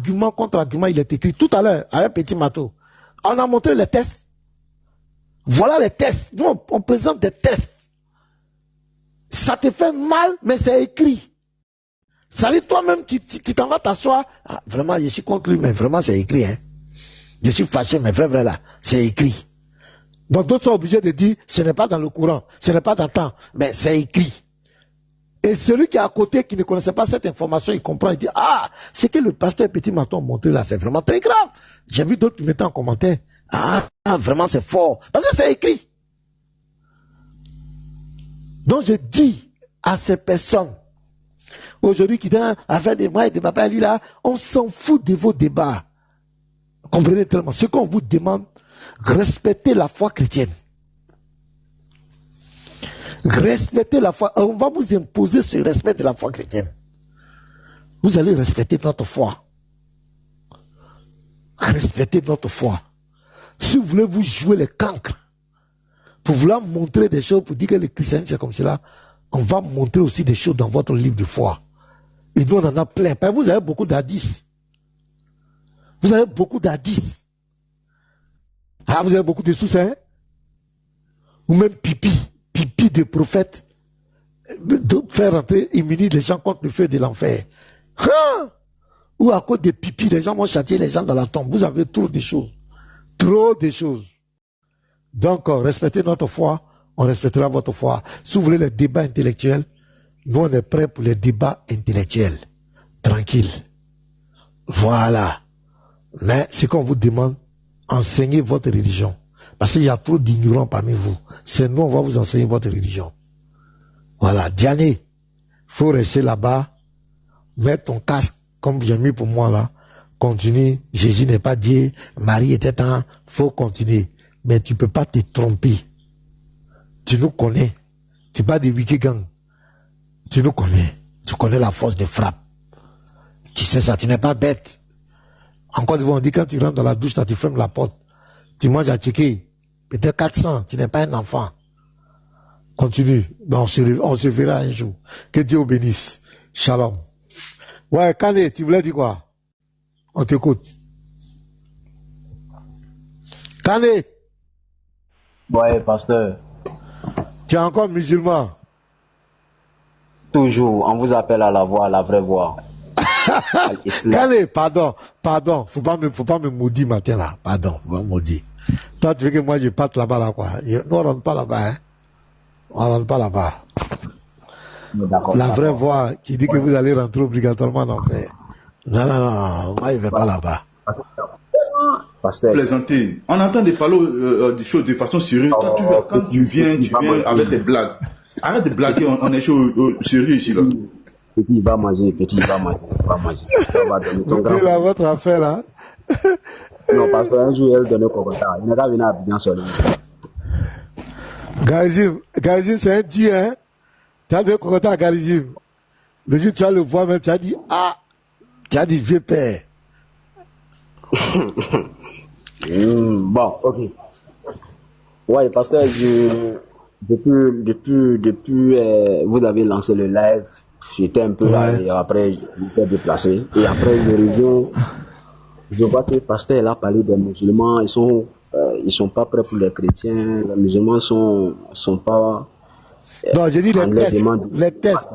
argument contre argument, il est écrit tout à l'heure, à un petit marteau. On a montré les tests. Voilà les tests. Nous, on présente des tests. Ça te fait mal, mais c'est écrit. Ça dit, toi-même, tu t'en vas t'asseoir. Ah, vraiment, je suis contre lui, mais vraiment, c'est écrit. Hein. Je suis fâché, mais vrai, là, c'est écrit. Donc, d'autres sont obligés de dire, ce n'est pas dans le courant, ce n'est pas dans le temps, mais c'est écrit. Et celui qui est à côté, qui ne connaissait pas cette information, il comprend, il dit, ah, ce que le pasteur Petit Marteau a montré là, c'est vraiment très grave. J'ai vu d'autres qui mettaient en commentaire, ah, vraiment, c'est fort. Parce que c'est écrit. Donc, je dis à ces personnes, aujourd'hui, qui ont à faire des mois et des papas, lui là, on s'en fout de vos débats. Comprenez tellement. Ce qu'on vous demande, respectez la foi chrétienne. Respectez la foi. On va vous imposer ce respect de la foi chrétienne. Vous allez respecter notre foi. Respectez notre foi. Si vous voulez vous jouer les cancres, pour vouloir montrer des choses, pour dire que le christianisme c'est comme cela, on va montrer aussi des choses dans votre livre de foi. Et nous on en a plein. Vous avez beaucoup d'hadiths. Vous avez beaucoup d'hadiths. Ah, vous avez beaucoup de sources, hein? Ou même pipi de prophètes, de faire rentrer, immunir les gens contre le feu de l'enfer. Hein? Ou à cause des pipi, les gens vont châtier les gens dans la tombe. Vous avez trop de choses. Trop de choses. Donc, respectez notre foi, on respectera votre foi. Si vous voulez les débats intellectuels, nous on est prêts pour les débats intellectuels. Tranquille. Voilà. Mais ce qu'on vous demande, enseignez votre religion. Parce qu'il y a trop d'ignorants parmi vous. C'est nous, on va vous enseigner votre religion. Voilà. Diane, faut rester là-bas, mettre ton casque, comme j'ai mis pour moi là. Continue. Jésus n'est pas Dieu. Marie était un. Faut continuer. Mais tu ne peux pas te tromper. Tu nous connais. Tu n'es pas des Wikigang. Tu nous connais. Tu connais la force de frappe. Tu sais ça, tu n'es pas bête. Encore une fois, on dit quand tu rentres dans la douche, tu fermes la porte. Tu manges à checker. Peut-être 400, tu n'es pas un enfant. Continue. Donc, on se verra un jour. Que Dieu vous bénisse. Shalom. Ouais, Kane, tu voulais dire quoi? On t'écoute. Kane. Ouais, pasteur. Tu es encore musulman? Toujours, on vous appelle à la voix, à la vraie voix. Kane, pardon. Faut pas me maudire matin là. Pardon, faut pas me maudire. Toi, tu veux que moi je parte là-bas là quoi? Nous on rentre pas là-bas, hein. On rentre pas là-bas. La vraie voix qui dit que vous allez rentrer obligatoirement en enfer. Non, moi je vais pas là-bas. Pasteur. Plaisanter. On entend des parler des choses de façon sérieuse. Quand tu viens avec des blagues. Arrête de blaguer, on est sérieux ici là. Petit, va manger, va manger. Ça va donner ton grand. C'est votre affaire là. Non, parce qu'un jour, elle donnait Kokota. Il n'a pas venu à Abidjan seul. Garizim, c'est un dieu, hein. Tu as donné Kokota à Garizim. Le jour tu vas le voir, mais tu as dit, ah, tu as dit vieux père. Bon, ok. Ouais, pasteur, depuis vous avez lancé le live, j'étais un peu là et après j'étais déplacé. Et après je reviens, je vois que le pasteur a parlé des musulmans, ils sont pas prêts pour les chrétiens, les musulmans sont pas. Non, j'ai dit les tests.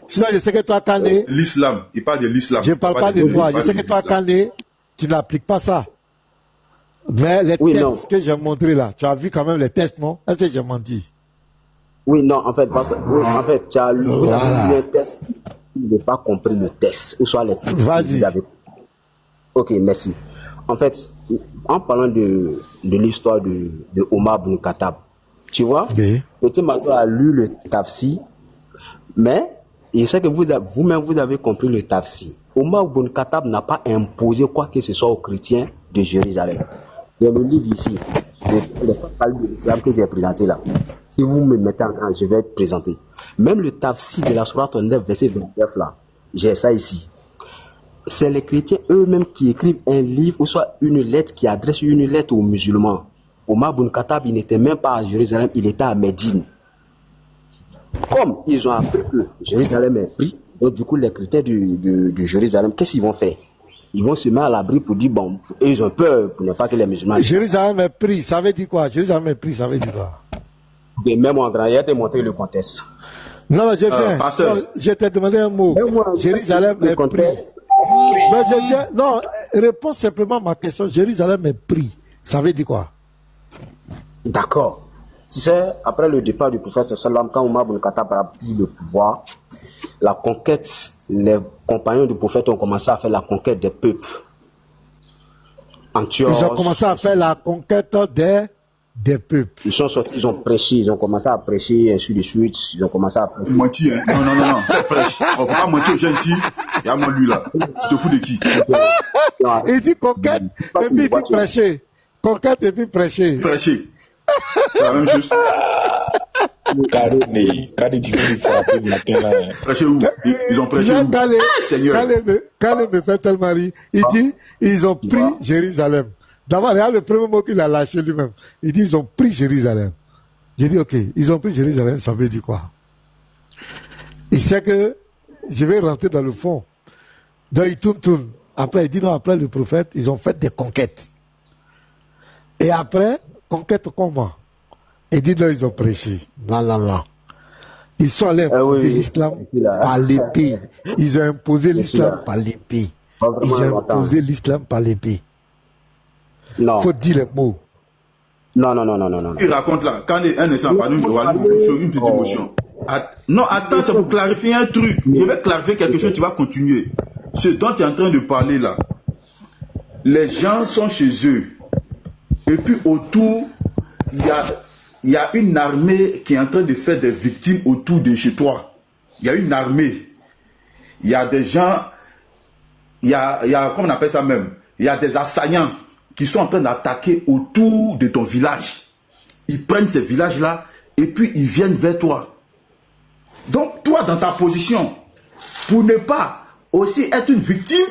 Sinon, je sais que toi, Kane. L'islam, il parle de l'islam. Je parle pas de toi, je sais que toi, Kane, tu n'appliques pas ça. Mais les tests que j'ai montrés là, tu as vu quand même les tests, non? Est-ce que j'ai menti? Oui, non, en fait, tu as lu le test, tu n'as pas compris le test, ou soit les tests. Vas-y. Ok, merci. En fait, en parlant de l'histoire de Omar Ibn Khattab, tu vois, Petit Marteau a lu le tafsir, mais je sais que vous-même vous avez compris le tafsir. Omar Ibn Khattab n'a pas imposé quoi que ce soit aux chrétiens de Jérusalem. Dans le livre ici, les paroles de l'islam que j'ai présenté là, si vous me mettez en grand, je vais présenter. Même le tafsir de la sourate 9, verset 29 là, j'ai ça ici. C'est les chrétiens eux-mêmes qui écrivent un livre ou soit une lettre qui adresse une lettre aux musulmans. Omar Ibn Khattab, il n'était même pas à Jérusalem, il était à Médine. Comme ils ont appris que Jérusalem est pris, donc du coup les chrétiens de Jérusalem, qu'est-ce qu'ils vont faire? ils vont se mettre à l'abri pour dire, bon, eux, ils ont peur pour ne pas que les musulmans... Jérusalem est pris, ça veut dire quoi? Jérusalem est pris, ça veut dire quoi? Et même en grand, il a te montré le contexte. Non, je viens. Pasteur. Non, je t'ai demandé un mot. Jérusalem est pris. Mais je viens, non, réponds simplement à ma question. Jérusalem est pris. Ça veut dire quoi? D'accord. Tu sais, après le départ du prophète sallam, quand Omar ibn Khattab a pris le pouvoir, la conquête, les compagnons du prophète ont commencé à faire la conquête des peuples. Antioche, ils ont commencé à faire la conquête des peuples. Ils sont sortis, ils ont prêché, ils ont commencé à prêcher, ainsi de suite. Ils ont commencé à prêcher. Mentir, hein? Non. Prêche. On ne faut pas mentir aux gens ici. Il y a moi lui là. Tu te fous de qui? Il dit conquête et puis il dit prêcher. Conquête et puis prêcher. Prêcher. C'est la même chose. Carré du frapper le matin là. Prêcher où? Ils ont prêché où? Seigneur. Quand me fait tel mari, il dit ils ont pris Jérusalem. D'abord, il y a le premier mot qu'il a lâché lui-même. Il dit ils ont pris Jérusalem. J'ai dit ok, ils ont pris Jérusalem, ça veut dire quoi? Il sait que je vais rentrer dans le fond. Donc il tourne. Après, il dit non, après le prophète, ils ont fait des conquêtes. Et après, conquête comment? Il dit non, ils ont prêché. Non. Ils sont allés imposer l'islam par l'épée. Ils ont imposé l'islam par l'épée. Ils ont imposé l'islam par l'épée. Non. Faut dire les mots. Non. Il raconte là, quand un instant, pardon, une petite émotion. Non, attends, c'est pour clarifier un truc. Je vais clarifier quelque chose, tu vas continuer. Ce dont tu es en train de parler là, les gens sont chez eux. Et puis autour, il y a une armée qui est en train de faire des victimes autour de chez toi. Il y a une armée. Il y a des gens, il y a comment on appelle ça même? Il y a des assaillants qui sont en train d'attaquer autour de ton village. Ils prennent ces villages-là et puis ils viennent vers toi. Donc, toi, dans ta position, pour ne pas aussi être une victime,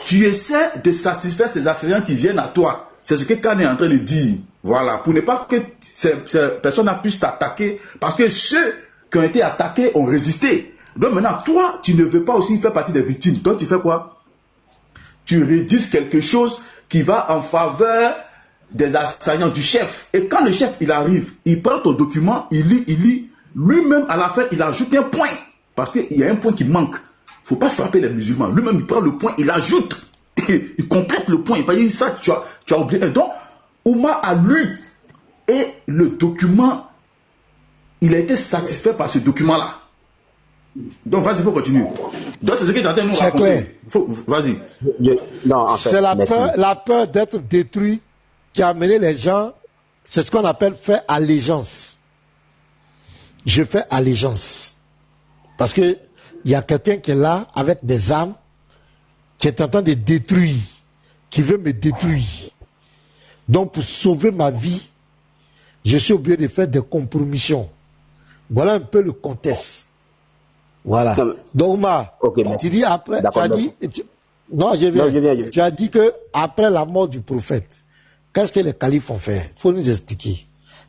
tu essaies de satisfaire ces assaillants qui viennent à toi. C'est ce que Khan est en train de dire. Voilà, pour ne pas que ces personnes puissent t'attaquer, parce que ceux qui ont été attaqués ont résisté. Donc maintenant, toi, tu ne veux pas aussi faire partie des victimes. Donc tu fais quoi? Tu rédiges quelque chose qui va en faveur des assaillants du chef. Et quand le chef, il arrive, il prend ton document, il lit, lui-même, à la fin, il ajoute un point. Parce qu'il y a un point qui manque. Il ne faut pas frapper les musulmans. Lui-même, il prend le point, il ajoute. Il complète le point. Il va dire ça, tu as oublié. Et donc, Oumar a lu. Et le document, il a été satisfait par ce document-là. Donc, vas-y, il faut continuer. Donc, c'est ce que tu es en train de nous raconter. Vas-y. Non, en fait, c'est la peur d'être détruit qui a amené les gens, c'est ce qu'on appelle faire allégeance. Je fais allégeance. Parce que il y a quelqu'un qui est là avec des armes, qui est en train de détruire, qui veut me détruire. Donc, pour sauver ma vie, je suis obligé de faire des compromissions. Voilà un peu le contexte. Voilà. Donc, Omar, tu dis après, tu as dit, non, je viens. Tu as dit que après la mort du prophète, qu'est-ce que les califes ont fait? Il faut nous expliquer.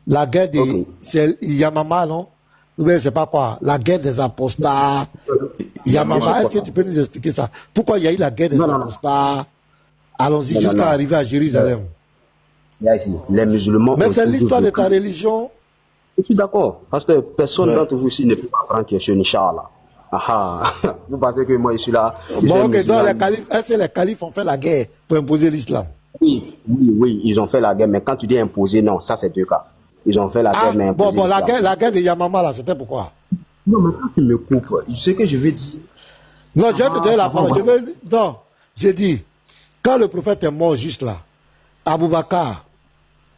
La guerre des, c'est Yamama, non? Ou bien c'est pas quoi? La guerre des apostats. Yamama, est-ce que tu peux nous expliquer ça? Pourquoi il y a eu la guerre des apostats? Allons-y jusqu'à arriver à Jérusalem. Les musulmans. Mais c'est l'histoire de ta religion. Je suis d'accord. Parce que personne d'entre vous ici ne peut pas prendre question, Inch'Allah. Vous pensez que moi je suis là. Bon, ok, donc les califes, est-ce que les califes ont fait la guerre pour imposer l'islam? Oui, ils ont fait la guerre, mais quand tu dis imposer, non, ça c'est deux cas. Ils ont fait la guerre, mais imposer. Bon, la guerre de Yamama là, c'était pourquoi? Non, mais quand tu me coupes, ce que je veux dire. Non, je vais te donner la parole. Non, j'ai dit, quand le prophète est mort juste là, Abou Bakar,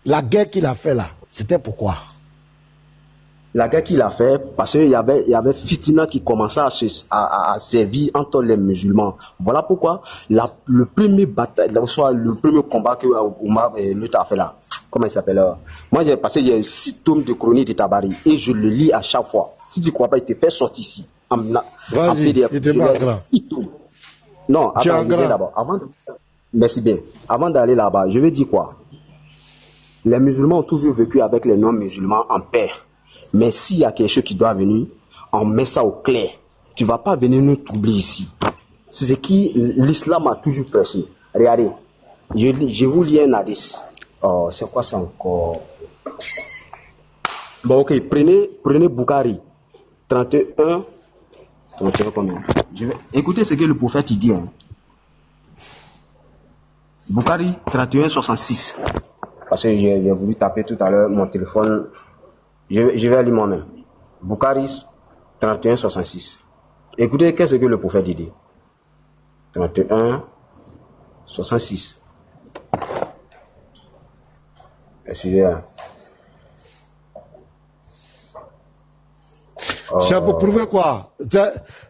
la guerre qu'il a fait là, c'était pourquoi? La guerre qu'il a fait, parce qu'il y avait Fitina qui commençait à servir entre les musulmans. Voilà pourquoi le premier bataille, soit le premier combat que Omar a fait là, comment il s'appelle là? Moi j'ai passé, il y a 6 tomes de chronique de Tabari et je le lis à chaque fois. Si tu ne crois pas, il te fait sortir ici. En PDF. 6 tomes. Non, attends, d'abord. Merci bien. Avant d'aller là-bas, je vais dire quoi? Les musulmans ont toujours vécu avec les non-musulmans en paix. Mais s'il y a quelque chose qui doit venir, on met ça au clair. Tu ne vas pas venir nous troubler ici. c'est ce qui l'islam a toujours prêché. Regardez, je vous lis un hadith. Oh, c'est quoi ça encore? Bon, ok, prenez Bukhari 31 combien? Écoutez ce que le prophète il dit. Hein. Bukhari 31 66. Parce que j'ai voulu taper tout à l'heure mon téléphone. Je vais lire moi-même. Bukhari 31 66. Écoutez qu'est-ce que le prophète dit. 31 66. Excusez-moi. C'est pour prouver quoi?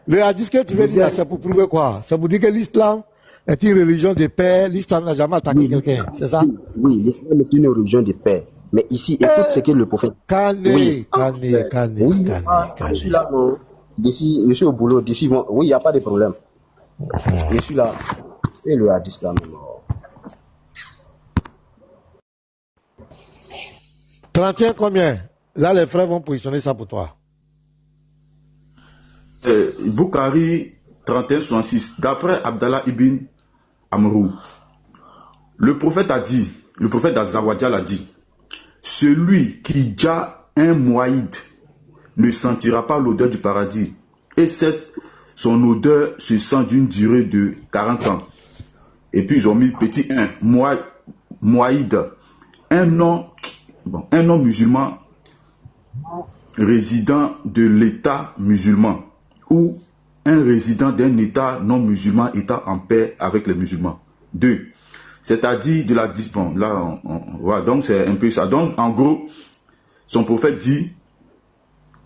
Le hadith que tu veux dire, c'est pour prouver quoi? Ça vous dit que l'islam est une religion de paix, l'islam n'a jamais attaqué quelqu'un, c'est ça? Oui, l'islam est une religion de paix. Mais ici, écoute ce que le prophète... Calmez. Je suis là, non. D'ici, je suis au boulot, d'ici, oui, il n'y a pas de problème. Je suis là. Et le hadith là, même. 31 combien? Là, les frères vont positionner ça pour toi. Bukhari 31-66, d'après Abdallah ibn Amrou, le prophète Azawadjal a dit, celui qui dja un moïd ne sentira pas l'odeur du paradis, et son odeur se sent d'une durée de 40 ans. Et puis ils ont mis petit 1, moïd, un non musulman résident de l'état musulman, ou un résident d'un état non musulman étant en paix avec les musulmans. 2. C'est-à-dire de la discipline. Là, voilà, donc c'est un peu ça. Donc, en gros, son prophète dit,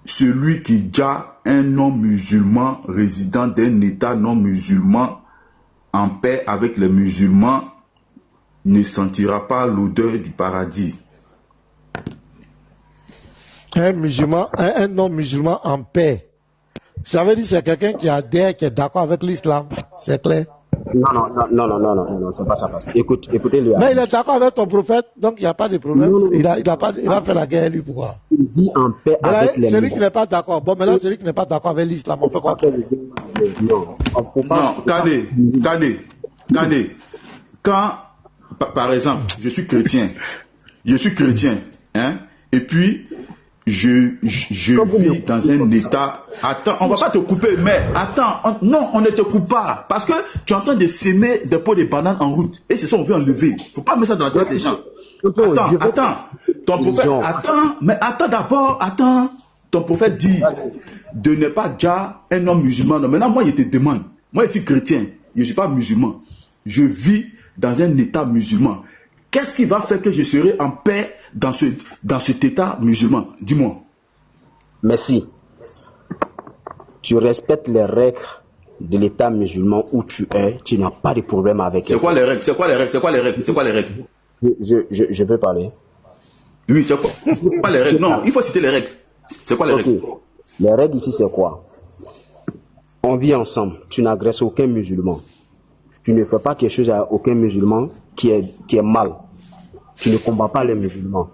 celui qui dja un non musulman résident d'un état non musulman en paix avec les musulmans ne sentira pas l'odeur du paradis. Un non-musulman en paix. Ça veut dire que c'est quelqu'un qui adhère, qui est d'accord avec l'islam. C'est clair? Non, c'est pas ça. Écoutez le hadith. Mais il est d'accord avec ton prophète, donc il n'y a pas de problème. Il va faire la guerre, lui, pourquoi? Il vit en paix avec les musulmans. Celui qui n'est pas d'accord. Bon, maintenant, celui qui n'est pas d'accord avec l'islam, on fait quoi? Non, Kade. Quand, par exemple, je suis chrétien, hein, et puis, je vis dans un état... Attends, on va pas te couper, mais attends, non, on ne te coupe pas. Parce que tu es en train de s'aimer des pots de bananes en route. Et c'est ça, on veut enlever. Faut pas mettre ça dans la tête des gens. Attends. Ton prophète, attends. Ton prophète dit de ne pas déjà un homme musulman. Non, maintenant, moi, je te demande. Moi, je suis chrétien. Je ne suis pas musulman. Je vis dans un état musulman. Qu'est-ce qui va faire que je serai en paix dans cet état musulman? Dis-moi. Merci. Tu respectes les règles de l'état musulman où tu es, tu n'as pas de problème avec elles. C'est quoi les règles? Je peux parler. Oui, c'est quoi? Pas les règles. Non, il faut citer les règles. C'est quoi les règles? Les règles ici, c'est quoi? On vit ensemble. Tu n'agresses aucun musulman. Tu ne fais pas quelque chose à aucun musulman qui est mal. Tu ne combats pas les musulmans.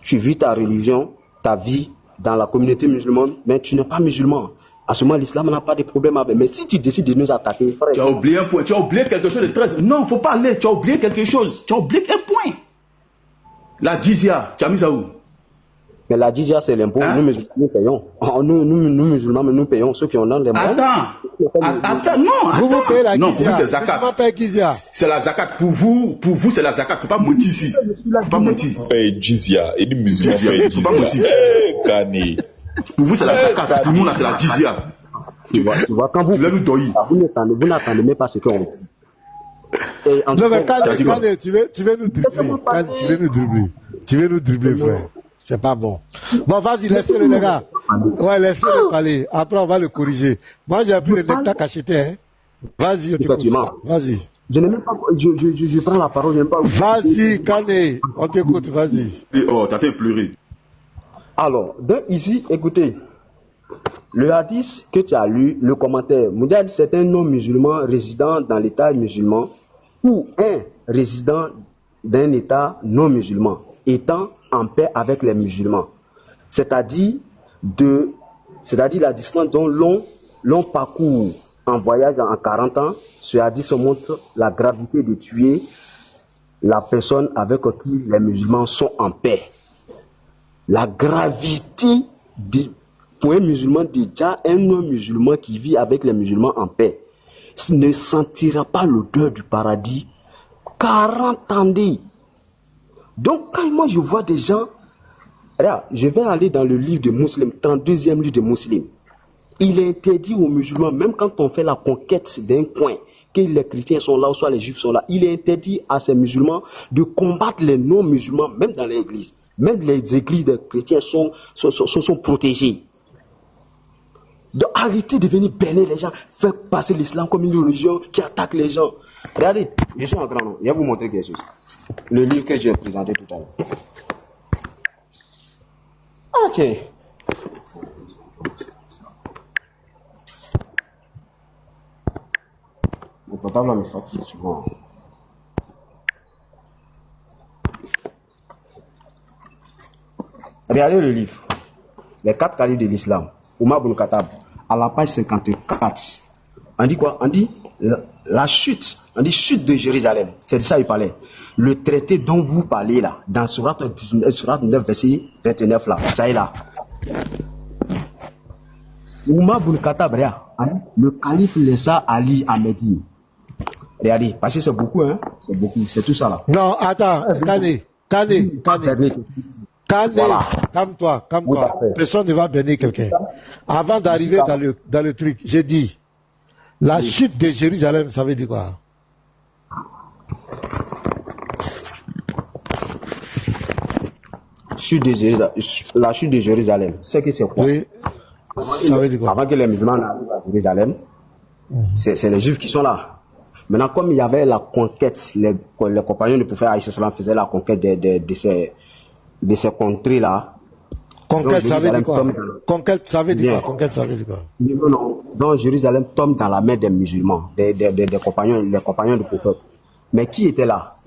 Tu vis ta religion, ta vie dans la communauté musulmane, mais tu n'es pas musulman. À ce moment, l'islam n'a pas de problème avec. Mais si tu décides de nous attaquer, frère... Tu as oublié un point. Tu as oublié quelque chose de très... Non, il ne faut pas aller. Tu as oublié quelque chose. Tu as oublié un point. La jizya, tu as mis ça où? Mais la jizya, c'est l'impôt. Hein? Nous, musulmans, nous payons. Nous, musulmans, nous payons ceux qui ont dans les moyens. Attends, non. Vous payez la jizya. Non, vous, c'est zakat. C'est la zakat. Pour vous, c'est la zakat. Il ne faut pas mentir ici. Il ne faut pas mentir. Paye jizya. Et les musulmans payent jizya. Il ne faut pas mentir. Pour vous, c'est la zakat. Pour nous, là, c'est la jizya. Tu vois, quand vous n'attendez même pas ce qu'on dit. Non, mais Kane, tu veux nous dribbler, frère. C'est pas bon. Bon, vas-y, laissez-le, les gars. Ouais, laissez-le parler. Après, on va le corriger. Moi, j'ai appris le nectar cacheté, hein. Vas-y, vas-y. Je n'ai même pas, je prends la parole, j'aime pas. Vas-y, Kane, on t'écoute, vas-y. Oh, t'as fait pleurer. Alors, donc ici, écoutez, le hadith que tu as lu, le commentaire, Moudjad, c'est un non-musulman résident dans l'état musulman ou un résident d'un état non-musulman étant en paix avec les musulmans. C'est-à-dire la distance dont l'on parcourt en voyage en 40 ans, ce hadith montre la gravité de tuer la personne avec qui les musulmans sont en paix. La gravité pour un musulman, déjà un non-musulman qui vit avec les musulmans en paix, ne sentira pas l'odeur du paradis 40 années. Donc quand moi je vois des gens, là, je vais aller dans le livre de Muslim, 32e livre de Muslim. Il est interdit aux musulmans, même quand on fait la conquête d'un coin, que les chrétiens sont là ou soit les juifs sont là, il est interdit à ces musulmans de combattre les non-musulmans, même dans les églises. Même les églises des chrétiens sont protégées. Donc arrêtez de venir bénir les gens, faire passer l'islam comme une religion qui attaque les gens. Regardez, je suis en grand nom, je vais vous montrer quelque chose. Le livre que j'ai présenté tout à l'heure. Ok. Mon portable me fatigue souvent. Regardez le livre. Les 4 califes de l'islam. Omar ibn Khattab. À la page 54. On dit quoi? On dit la chute. On dit chute de Jérusalem. C'est de ça qu'il parlait. Le traité dont vous parlez là, dans Surat 9, verset 29 là. Ça est là. Omar ibn Khattab, le calife laissa Ali à Médine. Regardez, parce que c'est beaucoup, hein. C'est beaucoup, c'est tout ça là. Non, attends, Kane, voilà. Calme-toi. Personne ne va bénir quelqu'un. Avant d'arriver dans le truc, j'ai dit, la chute de Jérusalem, ça veut dire quoi? La chute de Jérusalem, c'est que c'est quoi? Oui. Ça veut dire quoi? Avant que les musulmans n'arrivent à Jérusalem, c'est les juifs qui sont là. Maintenant, comme il y avait la conquête, les compagnons du prophète Aïcha faisaient la conquête de ces contrées-là. Conquête, ça veut dire quoi? Conquête, ça veut dire quoi? Non. Donc Jérusalem tombe dans la main des musulmans, des compagnons, les compagnons du prophète. Mais qui était là?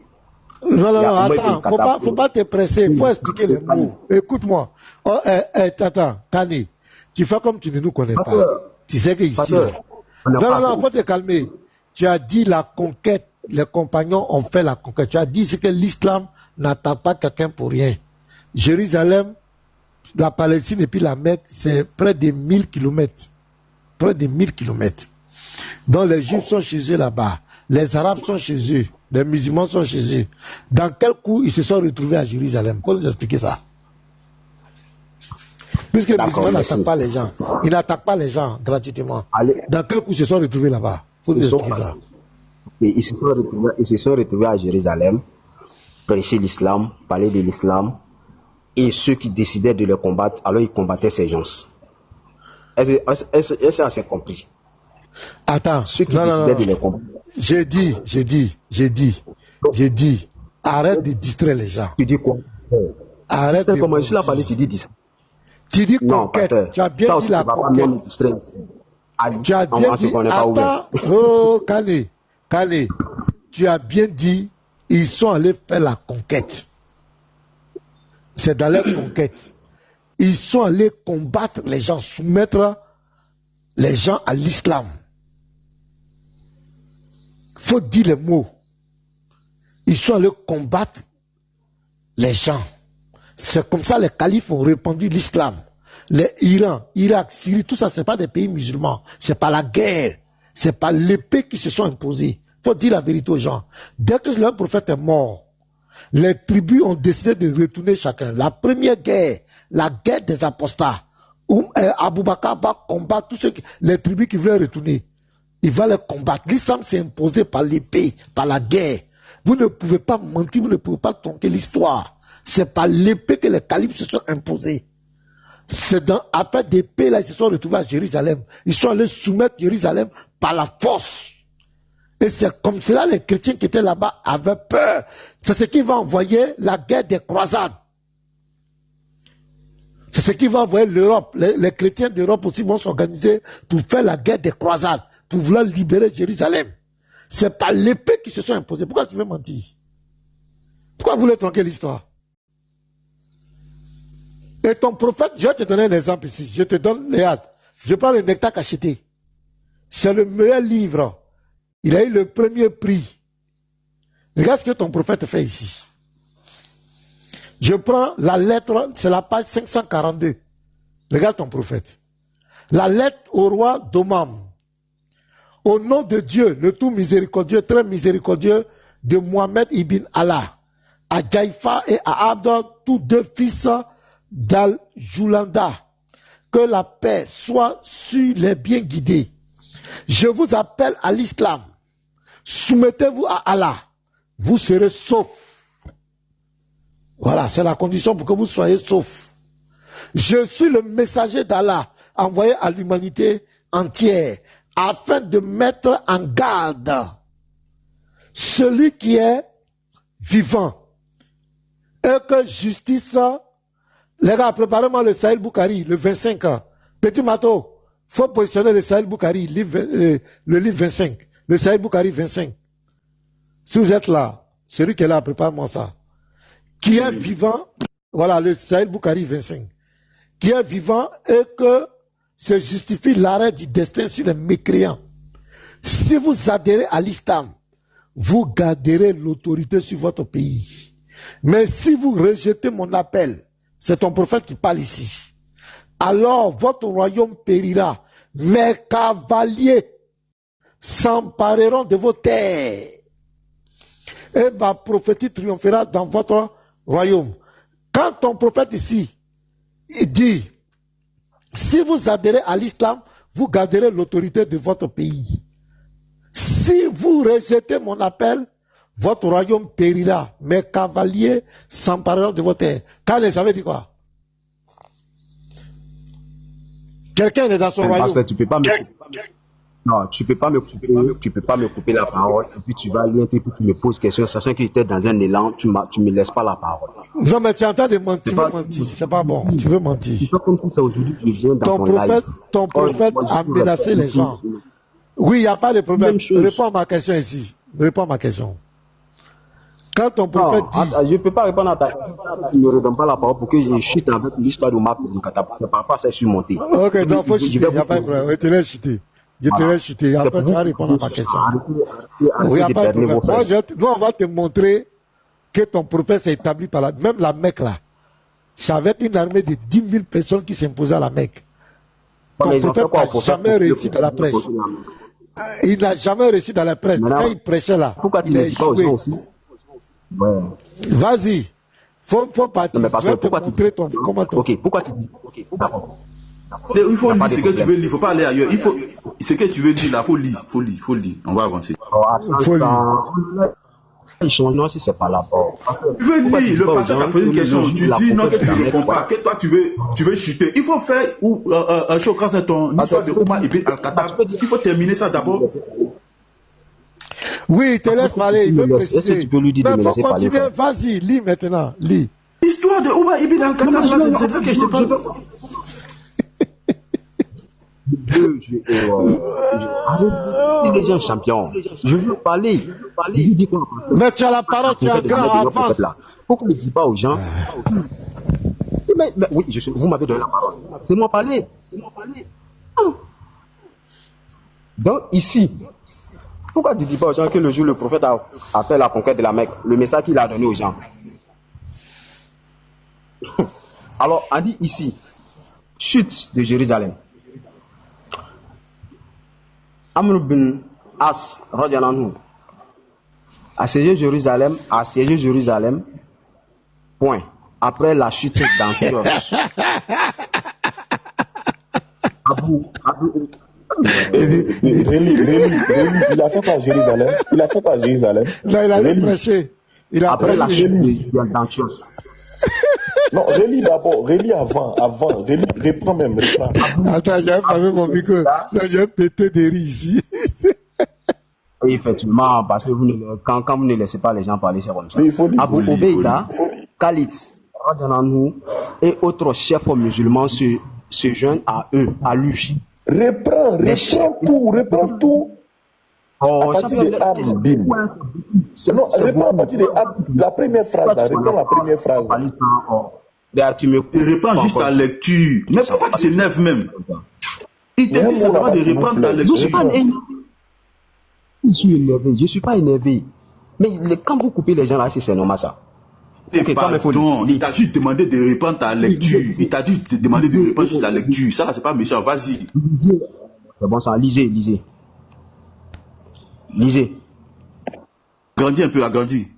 Non, attends, faut pas te presser, faut expliquer les mots. Écoute-moi. Oh, attends, Kani, tu fais comme tu ne nous connais pas. Tu sais que ici. Non, faut te calmer. Tu as dit la conquête, les compagnons ont fait la conquête. Tu as dit que l'islam n'attaque pas quelqu'un pour rien. Jérusalem, la Palestine et puis la Mecque, c'est près de 1000 kilomètres. Près de 1000 kilomètres. Donc les Juifs sont chez eux là-bas. Les Arabes sont chez eux. Les musulmans sont chez eux. Dans quel coup ils se sont retrouvés à Jérusalem? Faut nous expliquer ça. Puisque les musulmans n'attaquent pas les gens. Ils n'attaquent pas les gens gratuitement. Dans quel coup ils se sont retrouvés là-bas? Faut nous expliquer ça. Et ils se sont retrouvés à Jérusalem, prêcher l'islam, parler de l'islam. Et ceux qui décidaient de les combattre, alors ils combattaient ces gens. Est-ce que ça c'est compris? Attends. Ceux qui décidaient de les combattre. J'ai dit, arrête de distraire les gens. Tu dis quoi? Arrête de comment je l'ai parlé, tu dis distraire. Tu dis conquête. Tu as bien dit la conquête. Tu as bien dit, attends, oh, Kale, tu as bien dit, ils sont allés faire la conquête. C'est dans leur conquête. Ils sont allés combattre les gens, soumettre les gens à l'islam. Faut dire les mots. Ils sont allés combattre les gens. C'est comme ça les califes ont répandu l'islam. Les Iran, Irak, Syrie, tout ça, c'est pas des pays musulmans. C'est pas la guerre. C'est pas l'épée qui se sont imposées. Faut dire la vérité aux gens. Dès que leur prophète est mort, les tribus ont décidé de retourner chacun. La première guerre, la guerre des apostats, où Abou Bakr va combattre tous les tribus qui voulaient retourner. Il va les combattre. L'islam s'est imposé par l'épée, par la guerre. Vous ne pouvez pas mentir, vous ne pouvez pas tronquer l'histoire. C'est par l'épée que les califes se sont imposés. C'est dans affaire d'épée là, ils se sont retrouvés à Jérusalem. Ils sont allés soumettre Jérusalem par la force. Et c'est comme cela les chrétiens qui étaient là-bas avaient peur. C'est ce qui va envoyer la guerre des croisades. C'est ce qui va envoyer l'Europe. Les chrétiens d'Europe aussi vont s'organiser pour faire la guerre des croisades, pour vouloir libérer Jérusalem. C'est par l'épée qui se sont imposés. Pourquoi tu veux mentir? Pourquoi vous voulez tronquer l'histoire? Et ton prophète, je vais te donner un exemple ici. Je te donne les hâtes. Je prends le nectar cacheté. c'est le meilleur livre. Il a eu le premier prix. Regarde ce que ton prophète fait ici. Je prends la lettre, c'est la page 542. Regarde ton prophète. La lettre au roi d'Omam. Au nom de Dieu, le tout miséricordieux, très miséricordieux, de Mohamed ibn Allah, à Jaïfa et à Abda, tous deux fils d'Al-Julanda, que la paix soit sur les bien guidés. Je vous appelle à l'islam. Soumettez-vous à Allah. Vous serez saufs. Voilà, c'est la condition pour que vous soyez saufs. Je suis le messager d'Allah, envoyé à l'humanité entière, afin de mettre en garde celui qui est vivant. Et que justice, les gars, préparez-moi le Sahel Boukari, le 25 ans. Petit Mato, faut positionner le Sahel Boukari, le livre 25. Le Sahel Boukari 25. Si vous êtes là, celui qui est là, prépare-moi ça. Qui est vivant, voilà, le Sahel Boukari 25. Qui est vivant et que se justifie l'arrêt du destin sur les mécréants. Si vous adhérez à l'islam, vous garderez l'autorité sur votre pays. Mais si vous rejetez mon appel, c'est ton prophète qui parle ici, alors votre royaume périra. Mes cavaliers s'empareront de vos terres. Et ma prophétie triomphera dans votre royaume. Quand ton prophète ici, il dit, si vous adhérez à l'islam, vous garderez l'autorité de votre pays. Si vous rejetez mon appel, votre royaume périra. Mes cavaliers s'empareront de votre terre. Quand ça veut dire quoi? Quelqu'un est dans son royaume. Parce que tu peux pas me... Non, tu peux pas me couper la parole et puis tu vas aller et puis tu me poses question, sachant que j'étais dans un élan, tu me laisses pas la parole. Non, mais tu es en train de mentir, tu veux mentir, c'est pas bon, tu veux mentir. C'est pas comme si c'est aujourd'hui que je viens dans ton prophète a menacé les gens. Oui, il n'y a pas de problème. Réponds à ma question ici. Réponds à ma question. Quand ton prophète dit... je ne peux pas répondre à ta question. Tu ne me redonnes pas la parole pour que je chute avec l'histoire de Omar ibn Khattab. Je ne parle pas à ça surmonter. Ok, donc il faut chuter, il n'y a pas de problème. Je te laisse chuter. Je te laisse chuter. Après, tu vas répondre à ma question. Il n'y a pas de problème. Moi, nous, on va te montrer que ton prophète s'est établi par même la Mecque là. C'est avec une armée de 10 000 personnes qui s'imposaient à la Mecque. Ton prophète n'a jamais réussi dans la presse. Il n'a jamais réussi dans la presse. Quand il prêchait là, pourquoi tu ne dis pas aux gens aussi? Ouais. Vas-y. Faut partir. Mais parce que pourquoi tu dis Ok, pourquoi tu dis? Ok, d'accord. Il faut lire ce que tu veux lire, il ne faut pas aller ailleurs. Il faut ce que tu veux dire là, faut lire. On va avancer. Faut lire. Non, si c'est pas là. Tu veux lire, le pasteur t'a posé une question, tu dis non que tu ne réponds pas, que toi tu veux chuter. Il faut faire un show grâce à ton histoire de Omar ibn al-Khattab. Il faut terminer ça d'abord. Oui, te laisse parler, il veut préciser. Est-ce que tu peux lui dire de me laisser parler? Vas-y, lis maintenant, lis. L'histoire de Omar ibn al-Khattab, c'est ça que je te parle. Arrête, les gens champions. Je veux parler. Mais tu as la parole, tu as grand avance. Pourquoi ne dis pas aux gens? Mais oui, vous m'avez donné la parole. C'est moi parler. Donc ici, pourquoi tu ne dis pas aux gens que le jour où le prophète a fait la conquête de la Mecque, le message qu'il a donné aux gens? Alors, on dit ici, chute de Jérusalem. Amr bin As, a siégé Jérusalem, point. Après la chute d'Antioche. Il a fait quoi à Jérusalem? Non, il allait prêcher. Après la chute d'Antioche. Non, relis d'abord, relis avant, reprends même. Attends, j'ai fermé mon micro. J'ai pété des rires ici. Oui, effectivement, parce que quand vous ne laissez pas les gens parler, c'est comme ça. Abu Obeida, Khalid, et autres chefs musulmans se joignent à eux, à lui. Reprends tout. À partir de Abim. Non, reprends à partir de la première phrase. Reprends la première phrase. Tu reprends juste la lecture. Mais pourquoi tu t'énerves même? Il te dit simplement de reprendre ta lecture. Je suis pas énervé. Je suis énervé. Je suis pas énervé. Mais quand vous coupez les gens là, c'est normal ça. Okay, pardon, il t'a juste demandé de reprendre ta lecture. Il t'a juste demandé de reprendre sur la lecture. Ça, c'est pas méchant. Vas-y. C'est bon ça. Lisez, lisez. Lisez. Agrandis un peu, agrandis.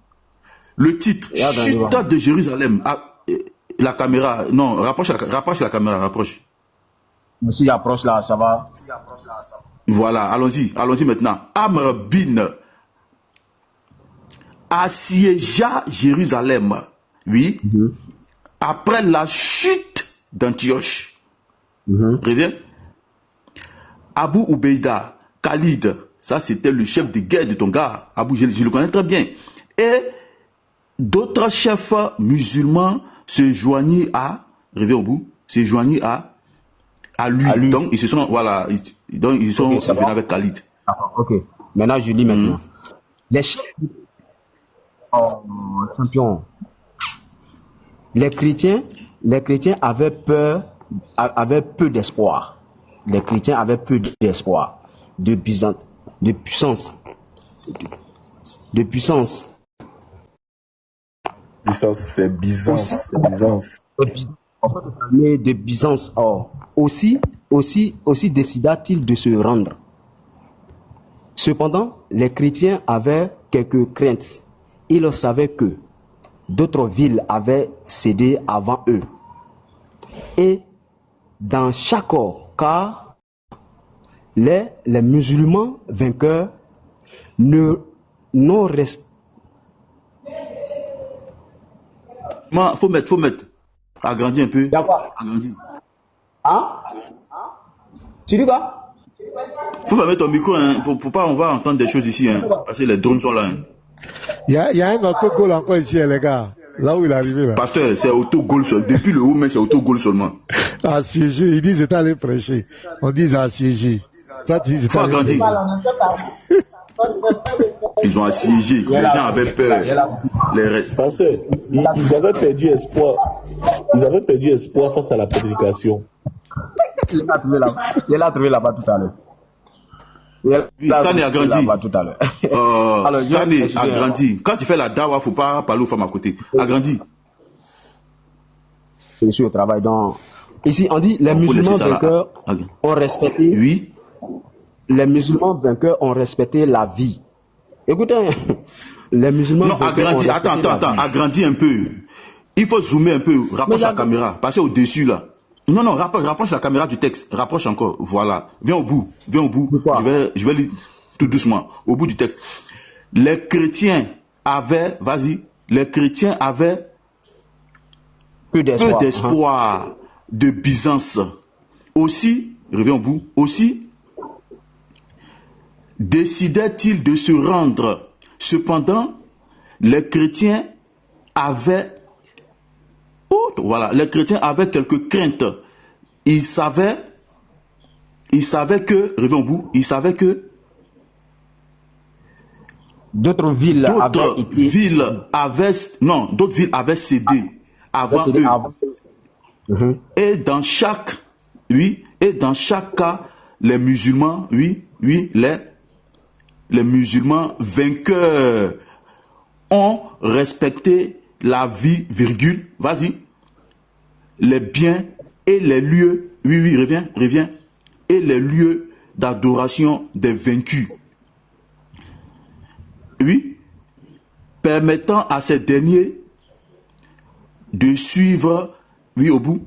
Le titre, Chute de Jérusalem. La caméra, non, rapproche la caméra, rapproche. Si approche là, ça va. Voilà, allons-y maintenant. Amr bin assiégea Jérusalem, oui, après la chute d'Antioche. Reviens. Abu Ubaïda, Khalid, ça c'était le chef de guerre de ton gars. Abu, je le connais très bien. Et d'autres chefs musulmans se joignirent à, reviens au bout, se joignirent à lui. Donc ils se sont, voilà, ils sont venus avec Khalid. Ok. Maintenant je lis maintenant. Les chefs champion. Les chrétiens avaient peur, avaient peu d'espoir. Les chrétiens avaient peu d'espoir, de puissance. Puissance, c'est Byzance. En fait, l'armée de Byzance, aussi décida-t-il de se rendre. Cependant, les chrétiens avaient quelques craintes. Ils savaient que d'autres villes avaient cédé avant eux. Et dans chaque cas, les musulmans vainqueurs n'ont resté. Faut mettre. Agrandis un peu. Agrandis. Hein? Tu dis quoi? Faut fermer ton micro, hein, pour pas, on va entendre des choses ici, hein, parce que les drones sont là. Hein. Il y a un autogol encore ici, les gars. Là où il est arrivé. Là. Pasteur, c'est autogol seulement. Depuis le haut, mais c'est autogol seulement. Assiégé, ils disent c'est allé prêcher. On dit assiégé. Toi, tu dis c'est allé prêcher. Ils ont assiégé. Les gens avaient peur. Les restes. Pasteur, ils avaient perdu espoir. Ils avaient perdu espoir face à la prédication. Il l'a trouvé là-bas tout à l'heure. Kane a grandi. Kane a grandi. Quand tu fais la dawa, il ne faut pas parler aux femmes à côté. A grandi. Je suis au travail. Donc, ici, on dit les musulmans vainqueurs ont respecté. Oui. Les musulmans vainqueurs ont respecté la vie. Écoutez, les musulmans. Non, agrandis. Attends. Agrandis un peu. Il faut zoomer un peu. Rapproche la caméra. Passez au-dessus là. Non, rapproche la caméra du texte. Rapproche encore. Voilà. Viens au bout. Je vais lire tout doucement. Au bout du texte. Les chrétiens avaient, peu d'espoir de Byzance. Aussi, reviens au bout. Aussi, décidaient-ils de se rendre. Cependant, les chrétiens avaient quelques craintes. Ils savaient que d'autres villes avaient cédé avant eux. Et dans chaque cas, les musulmans, les musulmans vainqueurs ont respecté la vie, les biens et les lieux, reviens, et les lieux d'adoration des vaincus. Permettant à ces derniers de suivre, au bout,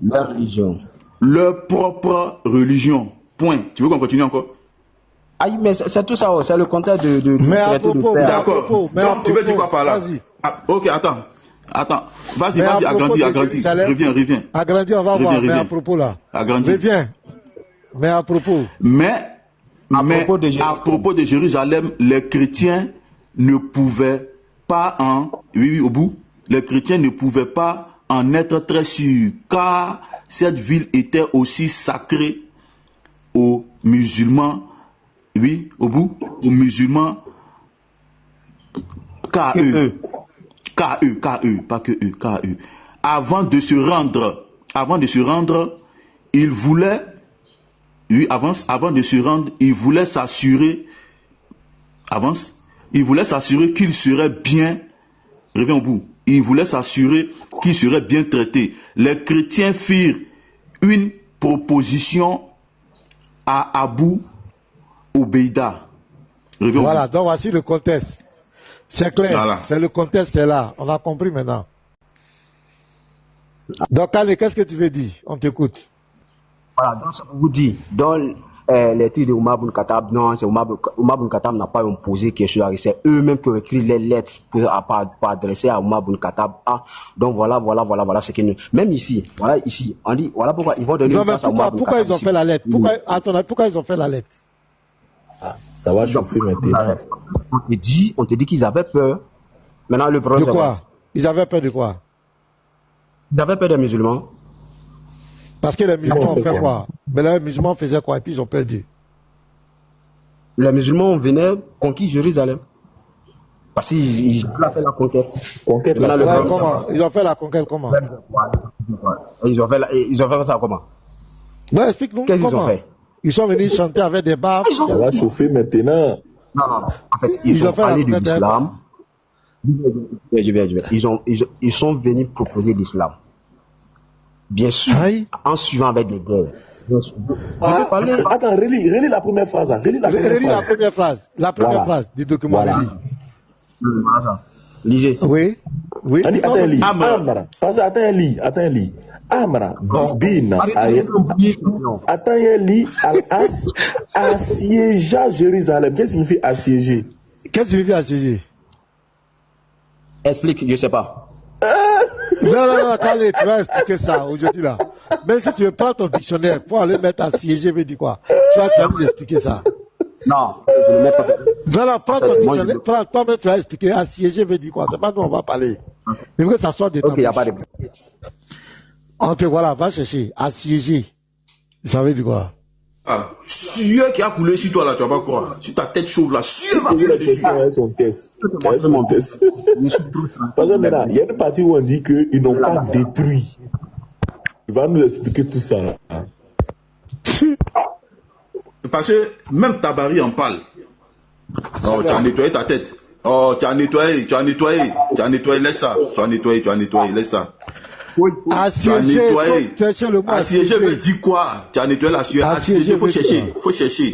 leur propre religion. Point. Tu veux qu'on continue encore? Ah, mais c'est tout ça, c'est le contraire de mais à propos, d'accord. Donc, tu veux dire quoi par là? Ok, attends. Vas-y, agrandis. Reviens. Agrandis, on va voir, mais à propos là. Agrandis. Reviens. Mais à propos. À propos de Jérusalem, les chrétiens ne pouvaient pas les chrétiens ne pouvaient pas en être très sûrs, car cette ville était aussi sacrée aux musulmans, aux musulmans KE, pas que eux, KE. Avant de se rendre, ils voulaient, Oui, avance. Avant de se rendre, il voulait s'assurer. Avance. Il voulait s'assurer qu'il serait bien. Reviens au bout. Il voulait s'assurer qu'il serait bien traité. Les chrétiens firent une proposition à Abu Obeida. Voilà, donc voici le contexte. C'est clair, voilà. C'est le contexte qui est là. On a compris maintenant. Donc, allez, qu'est-ce que tu veux dire? On t'écoute. Voilà, donc ça vous dit, dans les titres de Omar Ibn Khattab, non, c'est Omar Ibn Khattab n'a pas imposé quelque chose, c'est eux-mêmes qui ont écrit les lettres pour adresser à Omar Ibn Khattab. Ah, donc voilà ce qu'ils nous. Même ici, voilà, ici, on dit, voilà pourquoi ils vont donner une place à Omar Ibn Khattab. Pourquoi ils ont fait la lettre? Pourquoi ils ont fait la lettre? Ah, ça va chauffer maintenant. On te dit qu'ils avaient peur. Maintenant, le problème. De quoi? Ils avaient peur de quoi? Ils avaient peur des musulmans. Parce que les musulmans ont fait quoi? Mais les musulmans faisaient quoi? Et puis ils ont perdu. Les musulmans venaient conquérir Jérusalem. Parce qu'ils ont fait la conquête. Comment? Ils ont fait la conquête comment? Ils ont fait ça comment? Ouais, explique-nous. Qu'est-ce qu'ils ont fait? Ils sont venus chanter avec des barbes. Ça va chauffer maintenant. Non. En fait, ils ont parlé de l'islam. Ils sont venus proposer l'islam. Bien sûr, en suivant avec les guerres. Attends, relis la première phrase. La première phrase du document. Lisez. Oui. Attends, lis. Attends, lis. Amra, Bina, attends, lis. Al-As, assiégea Jérusalem. Qu'est-ce que signifie assiéger? Qu'est-ce que signifie assiéger? Explique, je ne sais pas. Non, Khaled, tu vas expliquer ça aujourd'hui là. Même si tu veux prendre ton dictionnaire, il faut aller mettre assiéger, veut dire quoi? Tu vas nous expliquer ça. Non, je ne mets pas. Non, prends ton dictionnaire, toi-même tu vas expliquer assiéger veut dire quoi? C'est pas nous on va parler. Il faut que ça soit de Ok, il n'y a pas de. Voilà, va chercher. Assiéger. Ça veut dire quoi? Ah, sueur qui a coulé sur toi là, tu vas pas croire. Sur ta tête chauve là, sueur va couler dessus. Son test. Parce que maintenant, il y a une partie où on dit qu'ils n'ont pas détruit. Il va nous expliquer tout ça là. Parce que même Tabari en parle. Oh, tu as nettoyé ta tête. Oh, tu as nettoyé, laisse ça. Tu as nettoyé, laisse ça. Assiéger, assiéger veut dire quoi? Tu as nettoyé la sueur. Assiéger, faut chercher.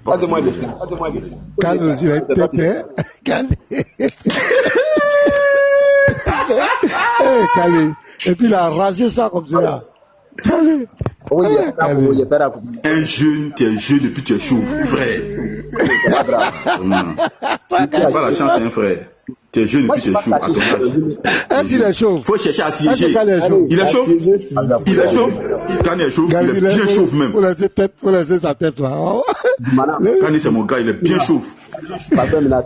Passez-moi le. Calme, il a été Calé. Et puis il a rasé ça comme ça. Calé. Un jeune, tu es jeune et puis tu es chauve, frère. Tu n'as pas la chance, hein, frère. Tu es jeune et puis tu es chauve. Est-ce qu'il est chauve? Faut chercher à siéger. Il est chauve. Quand il est chauve, il est bien chauve même. Vous laissez sa tête là. Quand c'est mon gars, il est bien chauve.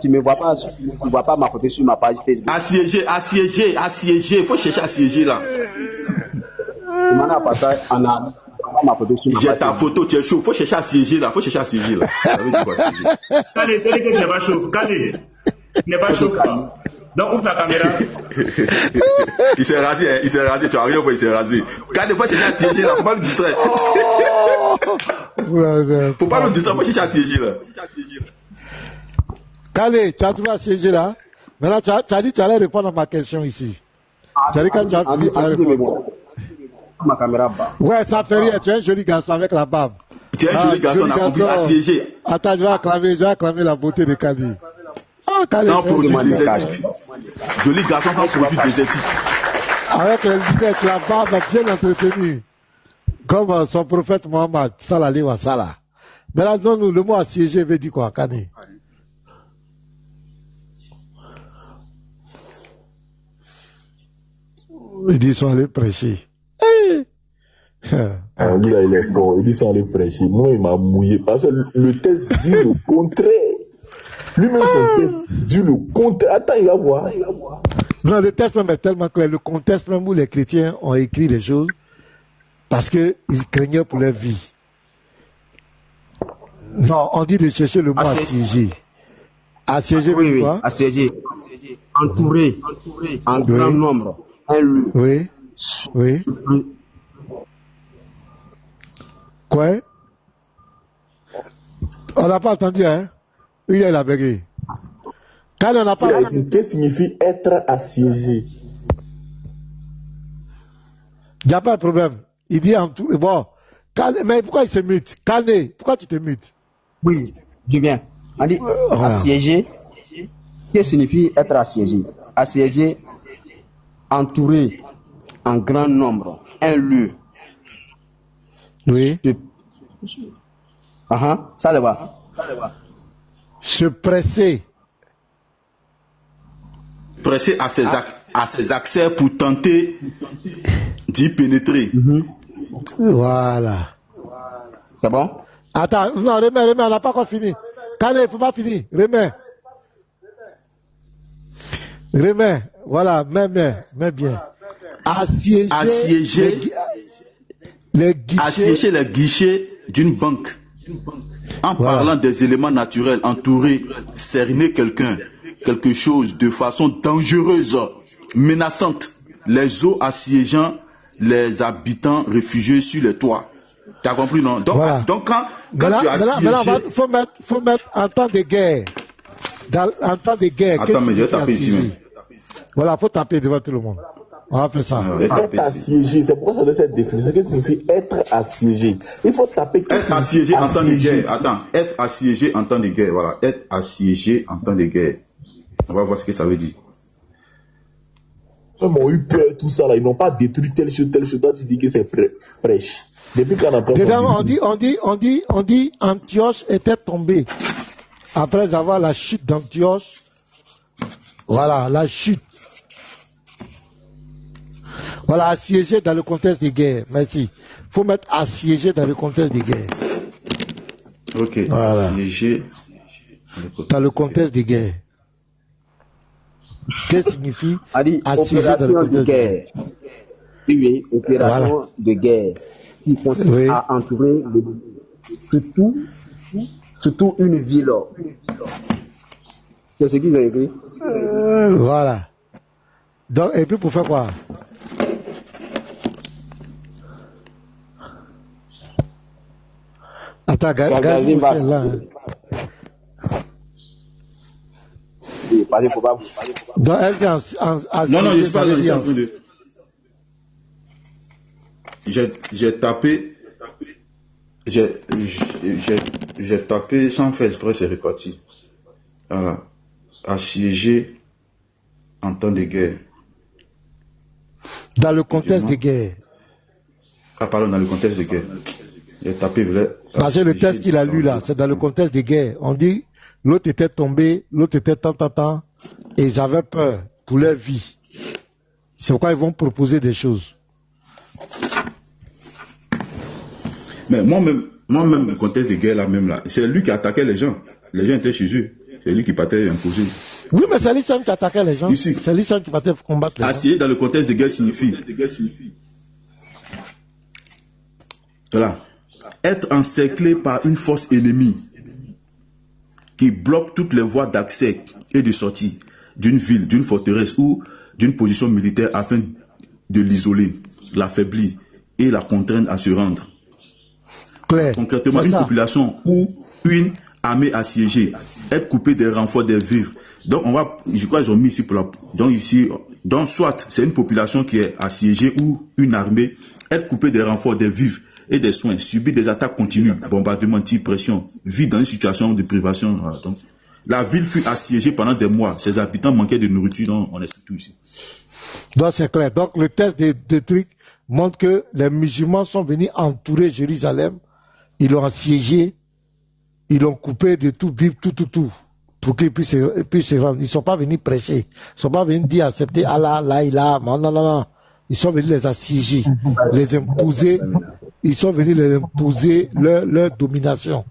Tu ne vois pas ma photo sur ma page Facebook. Assiéger. Faut chercher à siéger là. J'ai ta photo, tu es chaud. Faut chercher à siéger là. Ça veut dire quoi, siéger? Kale, tu dis que tu n'es pas chauve. Kale, tu n'es pas chauve. Donc ouvre ta caméra. Il s'est rasé, tu as rien vu, il s'est rasé. Kale, faut chercher à siéger là. Faut pas le distraire. Faut pas le distraire, faut chercher à siéger là. Kale, tu as trouvé à siéger là. Maintenant, tu as dit que tu allais répondre à ma question ici. Tu as dit quand tu as fini, tu allais répondre. Ma caméra bas. Ouais, ça fait rien, tu es un joli garçon avec la barbe. Tu es un joli garçon, on a compris à siéger. Attends, je vais acclamer la beauté de Kali. Ah, Kali, sans produit désertique. Joli garçon sans produit désertique. Avec les lunettes, la barbe bien entretenue. Comme son prophète Mohammed, Salali wa Salah. Mais là, non, le mot assiégé veut dire quoi, Kali? Ils disent qu'ils sont allés prêcher. Lui là, il est fort. Il dit qu'ils sont allés prêcher. Moi, il m'a mouillé. Parce que le test dit le contraire. Lui-même, son test dit le contraire. Attends, il va voir. Non, le test même est tellement clair. Le contexte même où les chrétiens ont écrit les choses parce qu'ils craignaient pour leur vie. Non, on dit de chercher le mot assiégé. Assiégé veut dire quoi? Assiégé. Entouré. En grand nombre. Un lieu. Oui. Quoi? On n'a pas entendu, hein? Oui, il a bégayé. Quand on n'a pas... Qu'est-ce que signifie être assiégé? Il n'y a pas de problème. Il dit en tout... Bon, mais pourquoi il se mute? Calme, pourquoi tu te mutes? Oui, je viens. On dit assiégé. Qu'est-ce que signifie être assiégé? Assiégé, entouré en grand nombre, un lieu. Oui. Ça le va. Se presser. Presser à ses accès pour tenter d'y pénétrer. Voilà. C'est bon? Attends, non, remets, on n'a pas encore fini. Calme, il ne faut pas finir. Remets, voilà, mets bien. Assiéger les guichets d'une banque. En parlant des éléments naturels, entourer, cerner quelque chose de façon dangereuse, menaçante. Les eaux assiégeant les habitants réfugiés sur les toits. T'as compris, non? Donc, voilà. donc quand tu as assiégé... faut mettre en temps de guerre. En temps de guerre. Attends, mais je vais taper ici. Même. Voilà, il faut taper devant tout le monde. On va faire ça. Être assiégé, c'est pourquoi ça donne cette définition. Qu'est-ce que signifie être assiégé? Il faut taper. Être assiégé en temps de guerre. Attends, être assiégé en temps de guerre. Voilà, être assiégé en temps de guerre. On va voir ce que ça veut dire. Ils ont eu peur, tout ça là. Ils n'ont pas détruit telle chose. Toi, tu dis que c'est prêche. Depuis qu'on a on dit Antioche était tombé après avoir la chute d'Antioche. Voilà, la chute. Voilà, assiégé dans le contexte de guerre. Merci. Il faut mettre assiégé dans le contexte de guerre. Ok, voilà. Assiégé dans le contexte de guerre. Qu'est-ce que signifie assiégé dans le contexte de guerre? Oui, opération de guerre qui consiste à entourer surtout une ville. C'est ce qu'ils ont écrit. Voilà. Donc, et puis pour faire quoi? Attends, Gazi là. Donc, est-ce non, je suis pas là, j'ai tapé, j'ai tapé sans faire exprès, c'est reparti. Voilà. Assiégé en temps de guerre. Dans le contexte de guerre. Ah, pardon, dans le contexte de guerre. J'ai tapé vrai. Parce que le texte qu'il a lu là, c'est dans le contexte de guerre. On dit, l'autre était tombé, l'autre était tant, et ils avaient peur pour leur vie. C'est pourquoi ils vont proposer des choses. Mais moi-même, le contexte de guerre là, même là, c'est lui qui attaquait les gens. Les gens étaient chez eux. C'est lui qui partait imposer. Oui, mais c'est lui seul qui attaquait les gens. Ici. C'est lui seul qui partait combattre les gens. Assiégé dans le contexte de guerre signifie. Voilà. Être encerclé par une force ennemie qui bloque toutes les voies d'accès et de sortie d'une ville, d'une forteresse ou d'une position militaire afin de l'isoler, l'affaiblir et la contraindre à se rendre. Claire, concrètement, une population ou une armée assiégée, être coupé des renforts des vivres. Donc, je crois qu'ils ont mis ici pour donc soit c'est une population qui est assiégée ou une armée, être coupé des renforts des vivres et des soins, subir des attaques continues, bombardements, pression, vivre dans une situation de privation. Donc, la ville fut assiégée pendant des mois. Ses habitants manquaient de nourriture, donc on explique tout ici. Donc, c'est clair. Donc, le test de trucs montre que les musulmans sont venus entourer Jérusalem. Ils l'ont assiégé, ils l'ont coupé de tout, vivre tout, pour qu'ils puissent se rendre. Ils ne sont pas venus prêcher. Ils ne sont pas venus dire accepter Allah, la ilaha, non. Ils sont venus les assiéger, les imposer. Ils sont venus les imposer leur domination.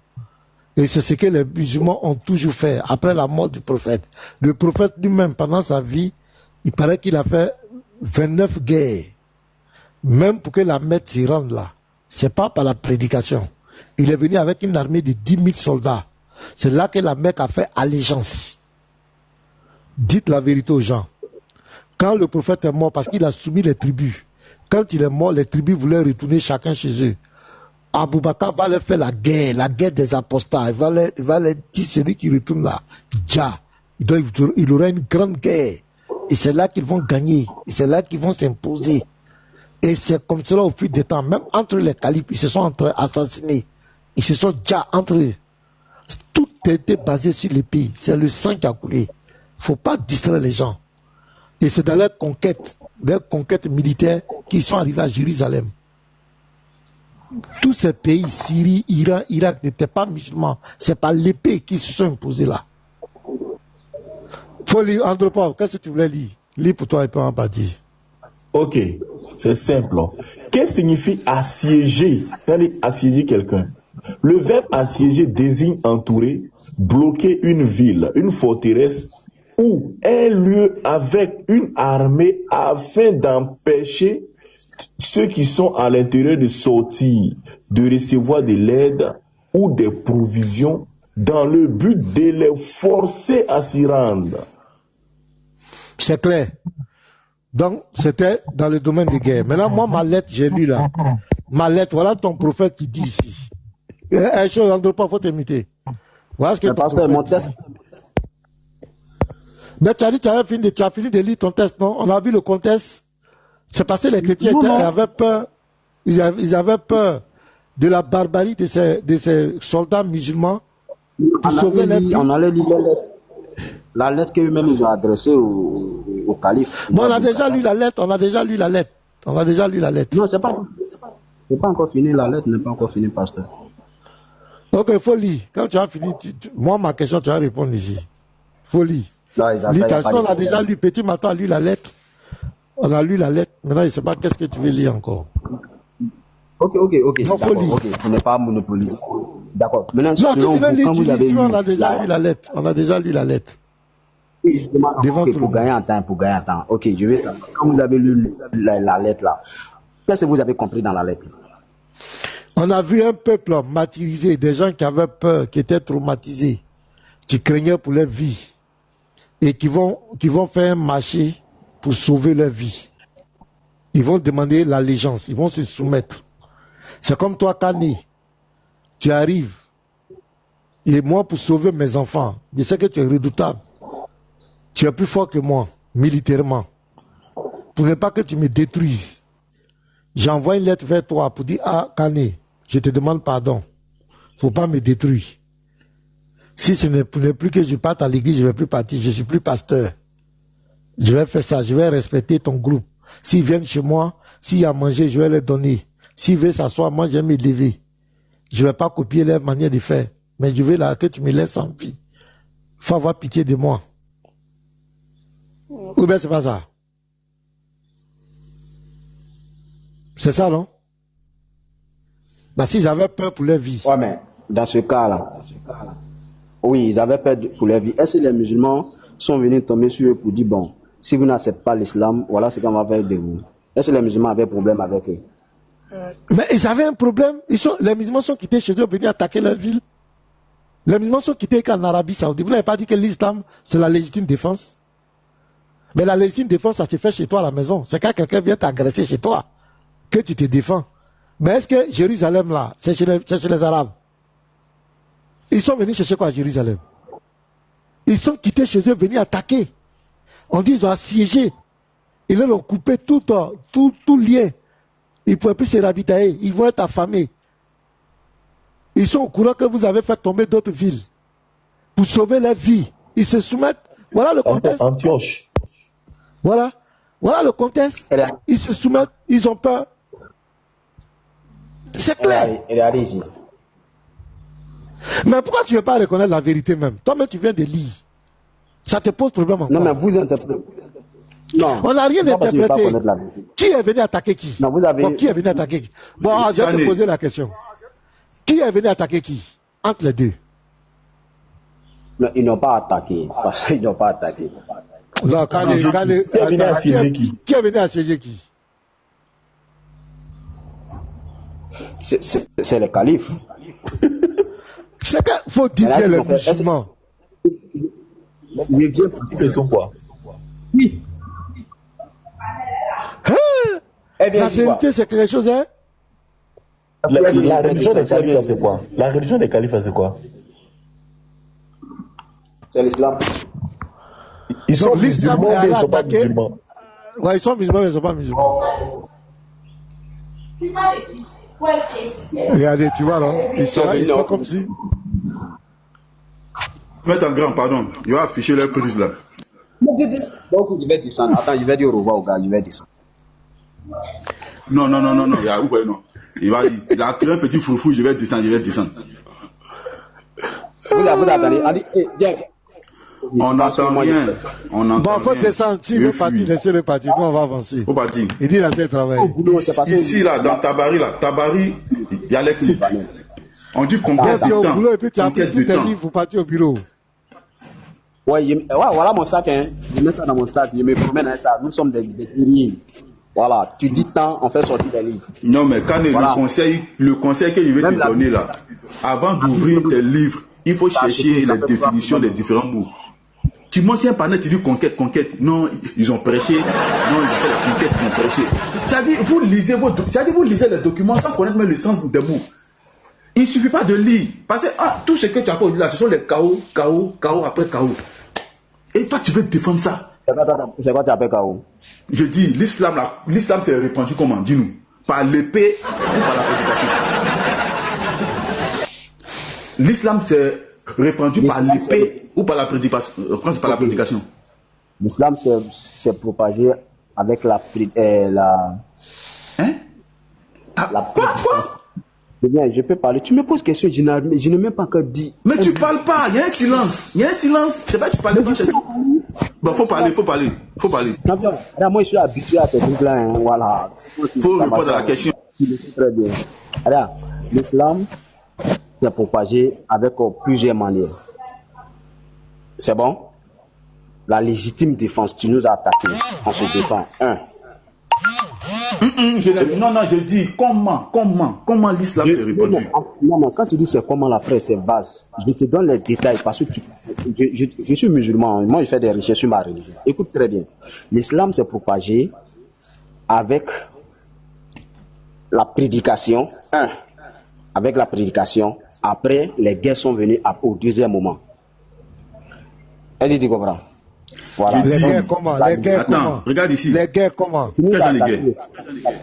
Et c'est ce que les musulmans ont toujours fait après la mort du prophète. Le prophète lui-même, pendant sa vie, il paraît qu'il a fait 29 guerres. Même pour que la Mecque s'y rende là. C'est pas par la prédication. Il est venu avec une armée de 10 000 soldats. C'est là que la Mecque a fait allégeance. Dites la vérité aux gens. Quand le prophète est mort, parce qu'il a soumis les tribus, quand il est mort, les tribus voulaient retourner chacun chez eux. Aboubakar va leur faire la guerre des apostats. Il va leur dire, celui qui retourne là, Dja, il aura une grande guerre. Et c'est là qu'ils vont gagner. Et c'est là qu'ils vont s'imposer. Et c'est comme cela au fil des temps. Même entre les califes, ils se sont assassinés. Ils se sont déjà entre eux. Tout était basé sur les pays. C'est le sang qui a coulé. Il ne faut pas distraire les gens. Et c'est dans leurs conquêtes militaires qu'ils sont arrivés à Jérusalem. Tous ces pays, Syrie, Iran, Irak, n'étaient pas musulmans. C'est pas l'épée qui se sont imposés là. Faut lire, Andropov, qu'est-ce que tu voulais lire? Lis pour toi et puis on va dire. Ok, c'est simple. Qu'est-ce que signifie assiéger? C'est-à-dire assiéger quelqu'un. Le verbe assiéger désigne entourer, bloquer une ville, une forteresse ou un lieu avec une armée afin d'empêcher ceux qui sont à l'intérieur de sortir, de recevoir de l'aide ou des provisions dans le but de les forcer à s'y rendre. C'est clair. Donc, c'était dans le domaine des guerres. Maintenant, moi, ma lettre, j'ai lu là. Ma lettre, voilà ton prophète qui dit ici. Un chose, on ne doit pas, faut t'imiter. Voilà ce que ton prophète dit. Mais tu as dit, tu as fini de lire ton test, non? On a vu le contexte. C'est parce que les chrétiens avaient peur. Ils avaient peur de la barbarie de ces soldats musulmans pour sauver leur vie. On allait lire la lettre qu'eux-mêmes ils ont adressée au calife. Bon, on a déjà lu la lettre. On a déjà lu la lettre. Non, c'est pas encore fini. La lettre n'est pas encore finie, pasteur. Ok, il faut lire. Quand tu as fini, moi, ma question, tu vas répondre ici. Il faut lire. On a déjà lu. Petit Matin a lu la lettre. On a lu la lettre. Maintenant, il ne sait pas qu'est-ce que tu veux lire encore. Ok. Donc, faut lire. On n'est pas monopolisé. D'accord. Maintenant, non, tu veux lire, on a déjà lu la lettre. On a déjà lu la lettre. Oui, je demande pour gagner en temps. Ok, je vais ça. Quand vous avez lu la lettre là, qu'est-ce que vous avez compris dans la lettre? On a vu un peuple martyrisé, des gens qui avaient peur, qui étaient traumatisés, qui craignaient pour leur vie et qui vont faire un marché pour sauver leur vie. Ils vont demander l'allégeance, ils vont se soumettre. C'est comme toi, Kani. Tu arrives. Et moi, pour sauver mes enfants, je sais que tu es redoutable. Tu es plus fort que moi, militairement. Pour ne pas que tu me détruises. J'envoie une lettre vers toi pour dire, ah, Kani, je te demande pardon. Faut pas me détruire. Si ce n'est plus que je parte à l'église, je ne vais plus partir. Je ne suis plus pasteur. Je vais faire ça. Je vais respecter ton groupe. S'ils viennent chez moi, s'il y a à manger, je vais leur donner. S'ils veulent s'asseoir, moi, je vais me lever. Je ne vais pas copier leur manière de faire. Mais je veux là que tu me laisses en vie. Faut avoir pitié de moi. Ou bien c'est pas ça. C'est ça, non? Bah, s'ils avaient peur pour leur vie. Ouais, mais dans ce cas-là, oui, ils avaient peur pour leur vie. Est-ce que les musulmans sont venus tomber sur eux pour dire, bon, si vous n'acceptez pas l'islam, voilà ce qu'on va faire de vous? Est-ce que les musulmans avaient un problème avec eux? Mais ils avaient un problème. Les musulmans sont quittés chez eux, venus attaquer leur ville. Les musulmans sont quittés qu'en Arabie Saoudite. Vous n'avez pas dit que l'islam, c'est la légitime défense? Mais la légitime défense, ça se fait chez toi à la maison. C'est quand quelqu'un vient t'agresser chez toi que tu te défends. Mais est-ce que Jérusalem, là, c'est chez les Arabes? Ils sont venus chercher quoi à Jérusalem? Ils sont quittés chez eux, venus attaquer. On dit qu'ils ont assiégé. Ils leur ont coupé tout lien. Ils ne pouvaient plus se ravitailler. Ils vont être affamés. Ils sont au courant que vous avez fait tomber d'autres villes. Pour sauver leur vie. Ils se soumettent. Voilà le contexte. Antioche. Voilà le contexte. Ils se soumettent. Ils ont peur. C'est clair. Mais pourquoi tu ne veux pas reconnaître la vérité même? Toi-même, tu viens de lire. Ça te pose problème encore. Non, mais vous interprétez. Non. On n'a rien interprété. Qui est venu attaquer qui? Non, vous avez... Bon, qui est venu attaquer qui? Bon, je vais te poser la question. Qui est venu attaquer qui? Entre les deux. Non, ils n'ont pas attaqué. Parce qu'ils n'ont pas attaqué. Non, qui est venu assiéger qui? Qui est venu assiéger qui? C'est les califes. C'est qu'il faut dire bien les musulmans. Ils sont quoi? Oui. La vérité, c'est quelque chose, hein? La religion des califes, c'est quoi? La religion des califes, c'est quoi? C'est l'islam. Ils sont musulmans, mais ils ne sont pas musulmans. Ouais, ils sont musulmans, mais ils ne sont pas musulmans. Regardez, tu vois, là, ils sont là, ils font comme si. Mettre en grand, pardon. Il va afficher leur prise là. Donc, je vais descendre. Attends, je vais dire au revoir au gars, je vais descendre. Non. Il a ouvert, non. Il a créé un petit foufou, je vais descendre. Vous attendez. On n'entend rien. Bon, il faut descendre. Si le parti, laissez-le parti. Nous, on va avancer. Faut partir. Il dit la tête travail. Ici, là, dans Tabari, il y a les titres. On dit conquête Tu du es au temps. boulot et puis tu as pris tous tes livres pour partir au bureau. Ouais, voilà mon sac. Hein. Je mets ça dans mon sac. Je me promène avec ça. Nous sommes des guerriers. Voilà, tu dis tant, on fait sortir des livres. Non, mais quand voilà. le conseil que je vais te donner là, avant d'ouvrir tes livres, il faut chercher les définitions des différents mots. Tu mentionnes par là, tu dis conquête. Non, ils ont prêché. Non, ils ont fait la conquête, ils ont prêché. C'est-à-dire, vous lisez les documents sans connaître même le sens des mots. Il ne suffit pas de lire. Parce que tout ce que tu as fait là, ce sont les chaos après chaos. Et toi, tu veux défendre ça. C'est quoi tu appelles chaos? Je dis, l'islam s'est répandu comment? Dis-nous. Par l'épée ou par la prédication? L'islam s'est répandu par l'épée ou par la prédication? L'islam s'est propagé avec la Hein? Quoi? Bien, je peux parler. Tu me poses question, je n'ai même pas encore dit. Mais tu parles pas, il y a un silence. C'est pas que tu parles pas. Bon, faut parler. Non, moi, je suis habitué à tes trucs là, hein, voilà. Faut répondre à la question. Très bien. Alors, l'islam s'est propagé avec plusieurs manières. C'est bon? La légitime défense, tu nous as attaqué, on se défend. Non, je dis comment l'islam s'est répandu. Non, mais quand tu dis c'est comment la presse, c'est vaste. Je te donne les détails parce que je suis musulman. Moi, je fais des recherches sur ma religion. Écoute très bien. L'islam s'est propagé avec la prédication. Avec la prédication. Après, les guerres sont venues au deuxième moment. Est-ce que tu comprends? Voilà. Les guerres comment? Attends, regarde ici. Les guerres comment? Quelles sont les guerres?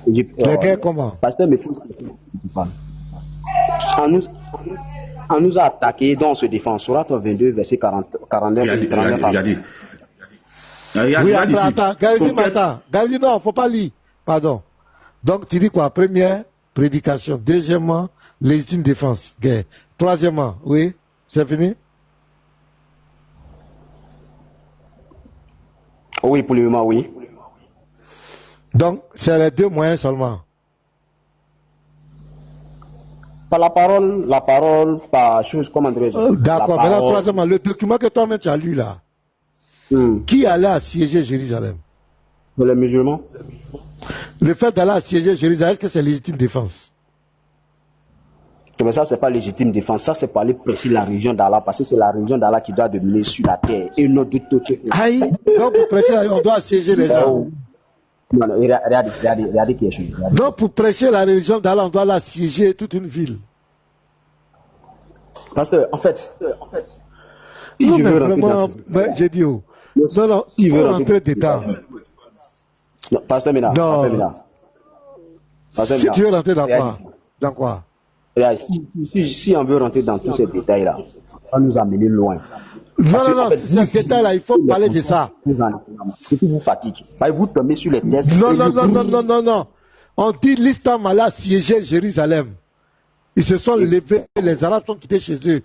Les guerres comment? Pasteur me pose on nous a attaqué, donc on se défend. Surat 22, verset 49 et 39. Regarde ici. Attends. Gazi, non, faut pas lire. Pardon. Donc, tu dis quoi? Première, prédication. Deuxièmement, légitime défense, guerre. Troisièmement, oui, c'est fini? Oui, pour le moment, oui. Donc, c'est les deux moyens seulement. Par la parole, par chose, comment dirais-je? D'accord, mais là, troisièmement, le document que toi-même tu as lu là, qui allait assiéger Jérusalem? Les musulmans. Le fait d'aller assiéger Jérusalem, est-ce que c'est légitime défense? Mais ça, c'est pas légitime défense. Ça, c'est pour aller prêcher la religion d'Allah, parce que c'est la religion d'Allah qui doit dominer sur la terre. Et non du tout. Aïe, donc pour prêcher, on doit assiéger les gens. Non, regardez quelque chose. Donc pour prêcher la religion d'Allah, on doit assiéger toute une ville. Parce que, en fait, si non, je veux rentrer dans j'ai dit où? Non, il faut rentrer dedans. Non, Pasteur Mina. Si tu veux rentrer dans quoi? Dans quoi? Si on veut rentrer dans tous ces détails-là, ça va nous amener loin. Non, ces détails-là, il faut parler de ça. C'est qui vous fatigue. Vous tombez sur les tests. Non. On dit l'islam allait assiéger Jérusalem. Ils se sont levés, les Arabes sont quittés chez eux.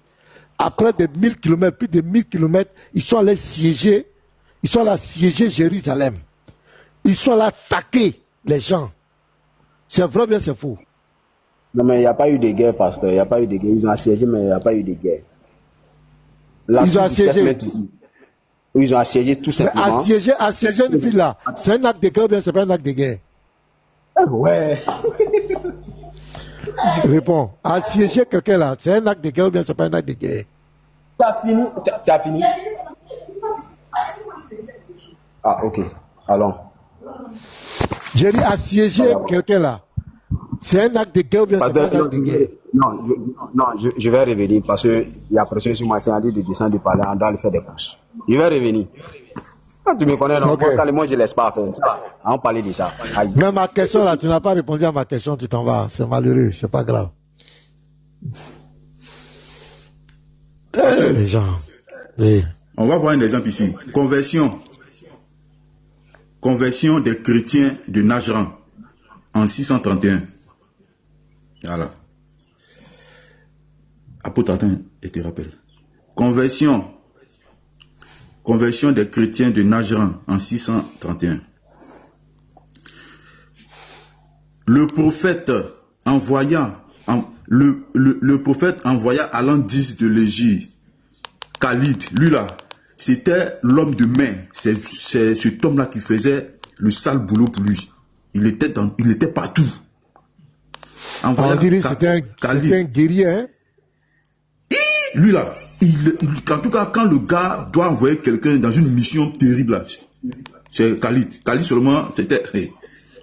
Après des 1000 km, plus de 1000 km, ils sont allés siéger Jérusalem. Ils sont allés attaquer les gens. C'est vrai ou bien c'est faux? Non, mais il n'y a pas eu de guerre, pasteur. Il n'y a pas eu de guerre. Ils ont assiégé, mais il n'y a pas eu de guerre. Ils ont assiégé. Oui, ils ont assiégé tout simplement. Assiéger une ville là, c'est un acte de guerre ou bien c'est pas un acte de guerre? Ouais. Réponds. Assiéger quelqu'un là, c'est un acte de guerre ou bien c'est pas un acte de guerre? Tu as fini? Ah, ok. Allons. J'ai dit assiéger quelqu'un là. C'est un acte de guerre ou bien c'est pas un acte de guerre? Non, je vais revenir parce qu'il y a pression sur moi. C'est en dit de descendre du palais, on doit aller faire des courses. Je vais revenir. Quand tu me connais, non, moi je ne laisse pas faire ça. On parlait de ça. Aïe. Mais ma question là, tu n'as pas répondu à ma question, tu t'en vas. C'est malheureux, c'est pas grave. Les gens. Oui. On va voir un exemple ici. Conversion des chrétiens de Najran en 631. Voilà. Apôtre Attends, et te rappelle. Conversion des chrétiens de Najran en 631. Le prophète envoya à l'an 10 de l'Égypte, Khalid, lui là, c'était l'homme de main. C'est cet homme-là qui faisait le sale boulot pour lui. Il était partout. On dirait que c'était un guerrier, hein? Lui là, en tout cas, quand le gars doit envoyer quelqu'un dans une mission terrible, là, c'est Khalid. Khalid seulement, c'était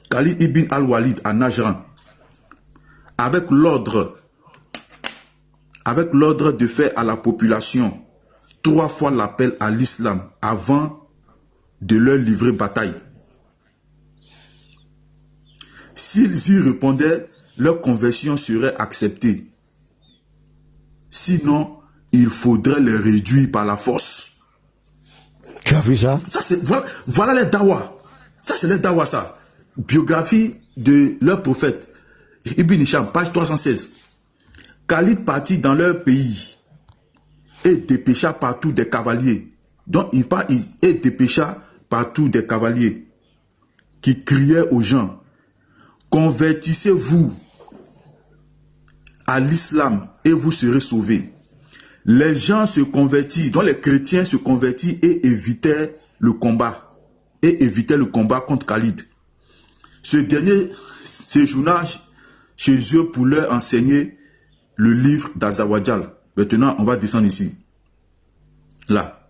Khalid ibn al-Walid à Najran. Avec l'ordre de faire à la population 3 fois l'appel à l'islam avant de leur livrer bataille. S'ils y répondaient, leur conversion serait acceptée. Sinon, il faudrait les réduire par la force. Tu as vu ça? Voilà les dawa. Ça, c'est les dawa, ça. Biographie de leur prophète. Ibn Hisham, page 316. Khalid partit dans leur pays et dépêcha partout des cavaliers. Donc, il dépêcha partout des cavaliers qui criaient aux gens, convertissez-vous à l'islam et vous serez sauvés. Les gens se convertissent, donc les chrétiens se convertissent et évitaient le combat. Contre Khalid. Ce dernier séjourna chez eux pour leur enseigner le livre d'Azawajal. Maintenant, on va descendre ici. Là.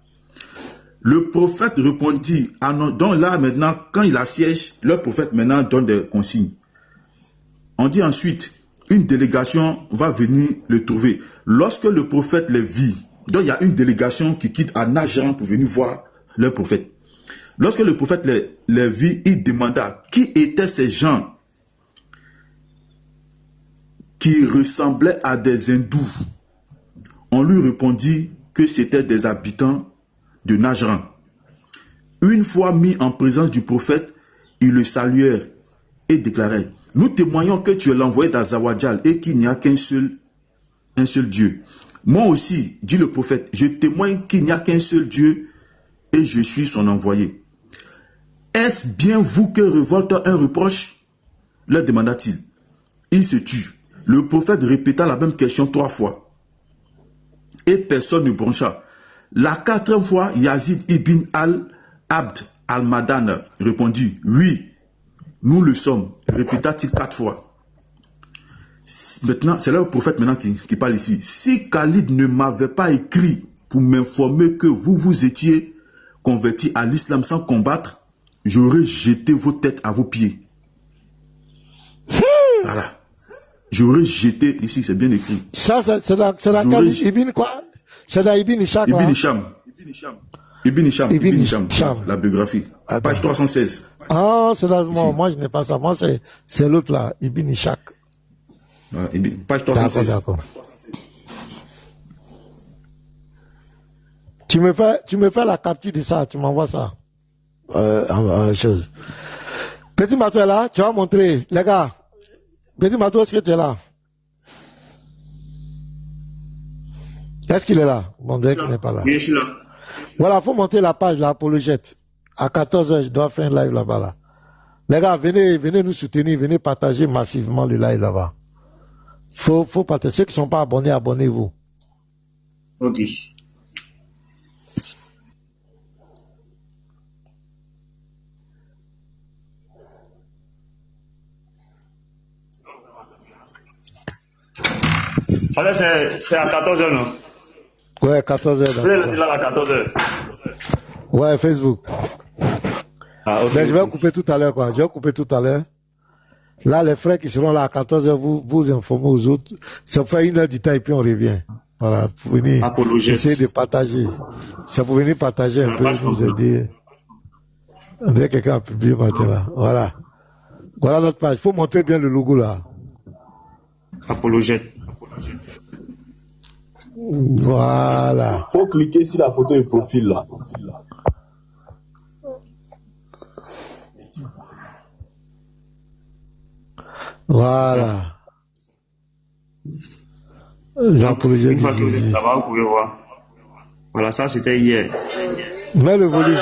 Le prophète répondit, donc là maintenant, quand il assiège, le prophète maintenant donne des consignes. On dit ensuite, une délégation va venir le trouver. Lorsque le prophète les vit, donc il y a une délégation qui quitte à Najran pour venir voir le prophète. Lorsque le prophète les vit, il demanda qui étaient ces gens qui ressemblaient à des hindous. On lui répondit que c'étaient des habitants de Najran. Une fois mis en présence du prophète, ils le saluèrent et déclarèrent, nous témoignons que tu es l'envoyé d'Azawajal et qu'il n'y a un seul Dieu. Moi aussi, dit le prophète, je témoigne qu'il n'y a qu'un seul Dieu et je suis son envoyé. Est-ce bien vous que révolte un reproche? Leur demanda-t-il. Il se tut. Le prophète répéta la même question 3 fois. Et personne ne broncha. La 4e fois, Yazid ibn al-Abd al-Madan répondit, oui, nous le sommes, répéta-t-il 4 fois. Maintenant, c'est là le prophète maintenant qui parle ici. Si Khalid ne m'avait pas écrit pour m'informer que vous étiez convertis à l'islam sans combattre, j'aurais jeté vos têtes à vos pieds. Voilà. J'aurais jeté, ici c'est bien écrit. Ça, c'est la Ibn quoi? C'est la Ibn Ishaq. Ibn Hisham, la biographie. Page 316. Ah, c'est là, moi je n'ai pas ça. Moi c'est l'autre là, Ibn Ishaq. Page 316. D'accord. Tu me fais la capture de ça, tu m'envoies ça. Chose. Petit Matou est là, tu vas montrer, les gars. Petit Matou, est-ce que tu es là? Est-ce qu'il est là? Bon, dès qu'il n'est pas là. Oui, je suis là. Voilà, faut monter la page, l'apologète. À 14h, je dois faire un live là-bas, là. Les gars, venez nous soutenir, venez partager massivement le live là-bas. Faut partager. Ceux qui ne sont pas abonnés, abonnez-vous. Ok. Alors, c'est à 14h, non? Ouais, 14h. Vous êtes là à 14h. Ouais, Facebook. Ah, ok. Mais je vais couper tout à l'heure, quoi. Je vais couper tout à l'heure. Là, les frères qui seront là à 14h, vous informez aux autres. Ça fait 1 heure du temps et puis on revient. Voilà, pour venir essayer de partager. Ça pour venir partager un peu, nous aider. On dirait que quelqu'un a publié maintenant là. Voilà. Voilà notre page. Il faut montrer bien le logo là. Apologète. Voilà. Faut cliquer sur la photo de profil là. Voilà. Donc, une fois que vous êtes là-bas, vous pouvez voir. Voilà, ça c'était hier. Mets le volume.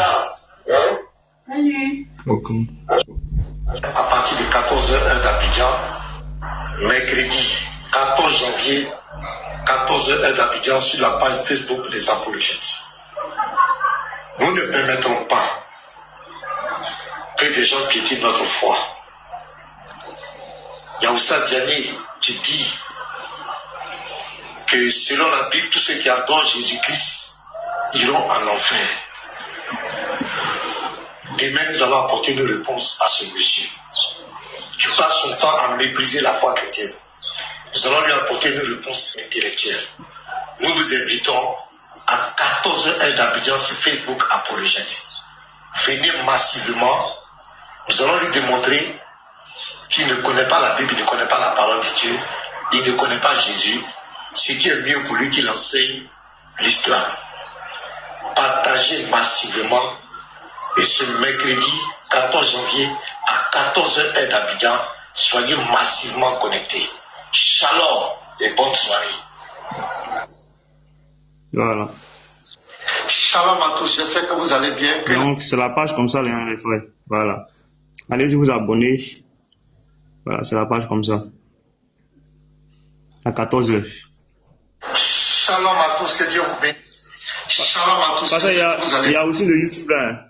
Salut. Ok. À partir de 14h heure d'Abidjan, mercredi 14 janvier, 14h heure d'Abidjan sur la page Facebook Les Apologètes. Nous ne permettrons pas que des gens piétinent notre foi. Yaoussa Diané, tu dis que selon la Bible, tous ceux qui adorent Jésus-Christ iront en enfer. Demain, nous allons apporter une réponse à ce monsieur qui passe son temps à mépriser la foi chrétienne. Nous allons lui apporter une réponse intellectuelle. Nous vous invitons à 14h heure d'Abidjan sur Facebook Apologète. Venez massivement. Nous allons lui démontrer qu'il ne connaît pas la Bible, il ne connaît pas la parole de Dieu, il ne connaît pas Jésus. Ce qui est mieux pour lui qu'il enseigne l'islam. Partagez massivement. Et ce mercredi 14 janvier à 14h heure d'Abidjan, soyez massivement connectés. Shalom et bonne soirée. Voilà. Shalom à tous, j'espère que vous allez bien. Donc c'est la page comme ça les frères. Voilà. Allez-y vous abonner. Voilà, c'est la page comme ça. À 14h. Shalom à tous, que Dieu vous bénisse. Shalom à tous. Parce qu'il y a aussi le YouTube là.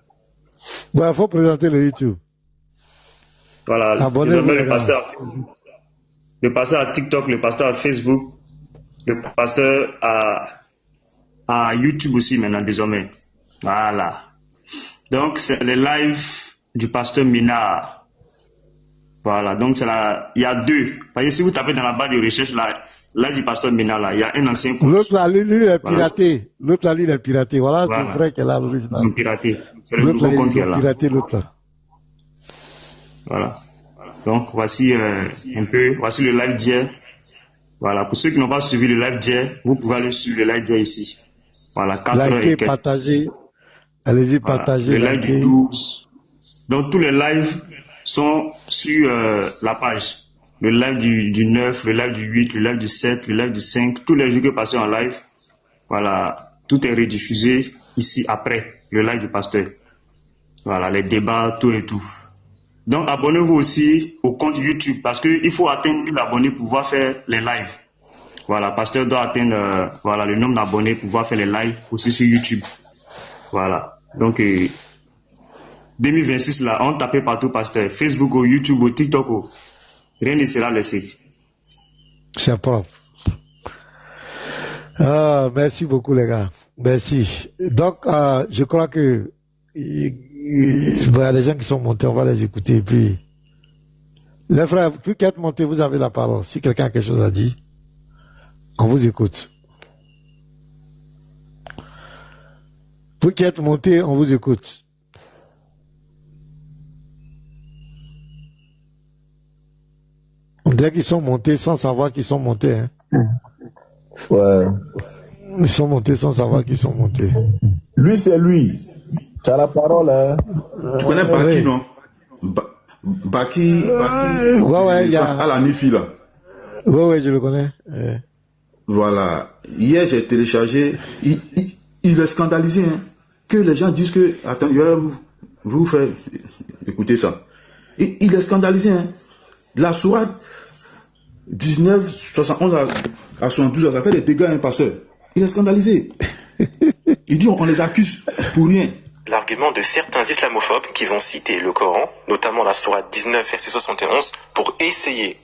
Ouais, il faut présenter le YouTube. Voilà, abonnez-vous, le pasteur à TikTok, le pasteur à Facebook, le pasteur à YouTube aussi maintenant désormais. Voilà. Donc c'est le live du pasteur Minard. Voilà, donc il y a deux. Parce que si vous tapez dans la barre de recherche là, live du pasteur Minard là, il y a un ancien compte. L'autre là, lui il est piraté. L'autre là, lui il est piraté. Voilà, c'est le frère qui est là, l'original. Piraté. C'est le nouveau compte qui est là. Piraté l'autre là. Voilà. Donc voici voici le live d'hier. Voilà, pour ceux qui n'ont pas suivi le live d'hier, vous pouvez aller suivre le live d'hier ici. Voilà, 4 heures et quelques. Partagez. Allez-y, partagez. Le live du 12. Donc tous les lives sont sur la page. Le live du 9, le live du 8, le live du 7, le live du 5, tous les jours que passent en live. Voilà, tout est rediffusé ici après le live du pasteur. Voilà, les débats, tout et tout. Donc abonnez-vous aussi au compte YouTube parce qu'il faut atteindre 1000 abonnés pour pouvoir faire les lives. Voilà, pasteur doit atteindre le nombre d'abonnés pour pouvoir faire les lives aussi sur YouTube. Voilà, donc 2026 là, on tapait partout pasteur, Facebook ou YouTube ou TikTok ou rien ne sera laissé. C'est propre. Ah, merci beaucoup les gars. Merci. Donc je crois que il y a des gens qui sont montés, on va les écouter. Et puis, les frères, plus qu'être montés, vous avez la parole. Si quelqu'un a quelque chose à dire, on vous écoute. Plus qu'être montés, on vous écoute. On dirait qu'ils sont montés sans savoir qu'ils sont montés. Hein. Ouais. Ils sont montés sans savoir qu'ils sont montés. Lui, c'est lui. Tu as la parole, hein. Tu connais Baki, non? Baki, ouais, il y a... à la Nifi, là. Ouais, je le connais. Voilà. Hier, j'ai téléchargé. Il est scandalisé, hein. Que les gens disent que... Attends, je vais vous faire écouter ça. Il est scandalisé, hein. La sourate 19, 71 à 72, ça fait des dégâts, hein, pasteur. Il est scandalisé. Il dit on les accuse pour rien. L'argument de certains islamophobes qui vont citer le Coran, notamment la sourate 19, verset 71, pour essayer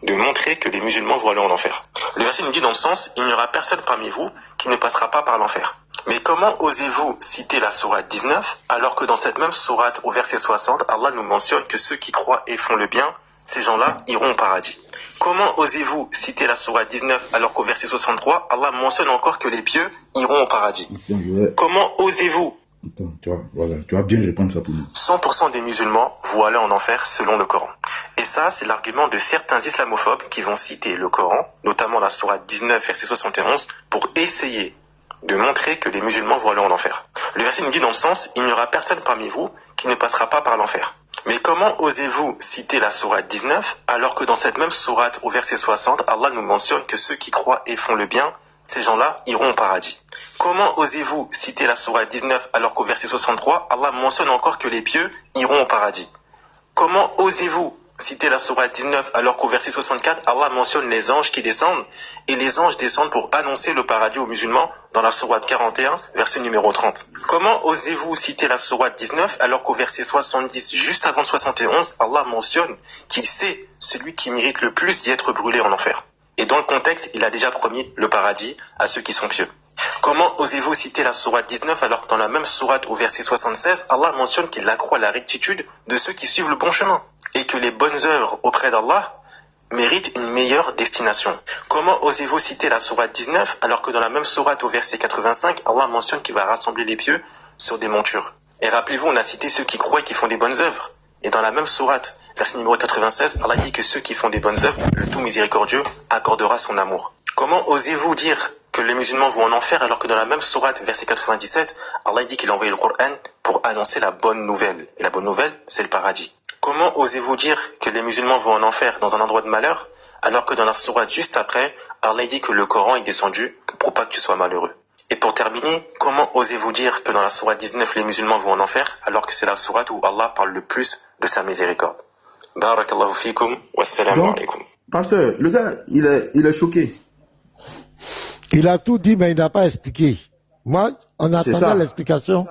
de montrer que les musulmans vont aller en enfer. Le verset nous dit dans le sens, il n'y aura personne parmi vous qui ne passera pas par l'enfer. Mais comment osez-vous citer la sourate 19, alors que dans cette même sourate, au verset 60, Allah nous mentionne que ceux qui croient et font le bien, ces gens-là iront au paradis. Comment osez-vous citer la sourate 19 alors qu'au verset 63, Allah mentionne encore que les pieux iront au paradis? Comment osez-vous? Attends, tu vas bien répondre ça pour nous. 100% des musulmans vont aller en enfer selon le Coran. Et ça, c'est l'argument de certains islamophobes qui vont citer le Coran, notamment la sourate 19, verset 71, pour essayer de montrer que les musulmans vont aller en enfer. Le verset nous dit dans le sens, il n'y aura personne parmi vous qui ne passera pas par l'enfer. Mais comment osez-vous citer la sourate 19 alors que dans cette même sourate au verset 60, Allah nous mentionne que ceux qui croient et font le bien, ces gens-là iront au paradis? Comment osez-vous citer la sourate 19 alors qu'au verset 63, Allah mentionne encore que les pieux iront au paradis? Comment osez-vous citer la sourate 19 alors qu'au verset 64, Allah mentionne les anges qui descendent et les anges descendent pour annoncer le paradis aux musulmans dans la sourate 41, verset numéro 30. Comment osez-vous citer la sourate 19 alors qu'au verset 70, juste avant le 71, Allah mentionne qu'il sait celui qui mérite le plus d'y être brûlé en enfer? Et dans le contexte, il a déjà promis le paradis à ceux qui sont pieux. Comment osez-vous citer la sourate 19 alors que dans la même sourate au verset 76, Allah mentionne qu'il accroît la rectitude de ceux qui suivent le bon chemin et que les bonnes œuvres auprès d'Allah méritent une meilleure destination? Comment osez-vous citer la sourate 19 alors que dans la même sourate au verset 85, Allah mentionne qu'il va rassembler les pieux sur des montures? Et rappelez-vous, on a cité ceux qui croient et qui font des bonnes œuvres. Et dans la même sourate, verset numéro 96, Allah dit que ceux qui font des bonnes œuvres, le tout miséricordieux accordera son amour. Comment osez-vous dire que les musulmans vont en enfer alors que dans la même sourate, verset 97, Allah dit qu'il a envoyé le Coran pour annoncer la bonne nouvelle. Et la bonne nouvelle, c'est le paradis. Comment osez-vous dire que les musulmans vont en enfer dans un endroit de malheur alors que dans la sourate juste après, Allah dit que le Coran est descendu pour pas que tu sois malheureux? Et pour terminer, comment osez-vous dire que dans la sourate 19, les musulmans vont en enfer alors que c'est la sourate où Allah parle le plus de sa miséricorde? Barakallahu fikum, wassalamu alaikum. Pasteur, le gars, il est choqué. Il a tout dit, mais il n'a pas expliqué. Moi, on attendait l'explication.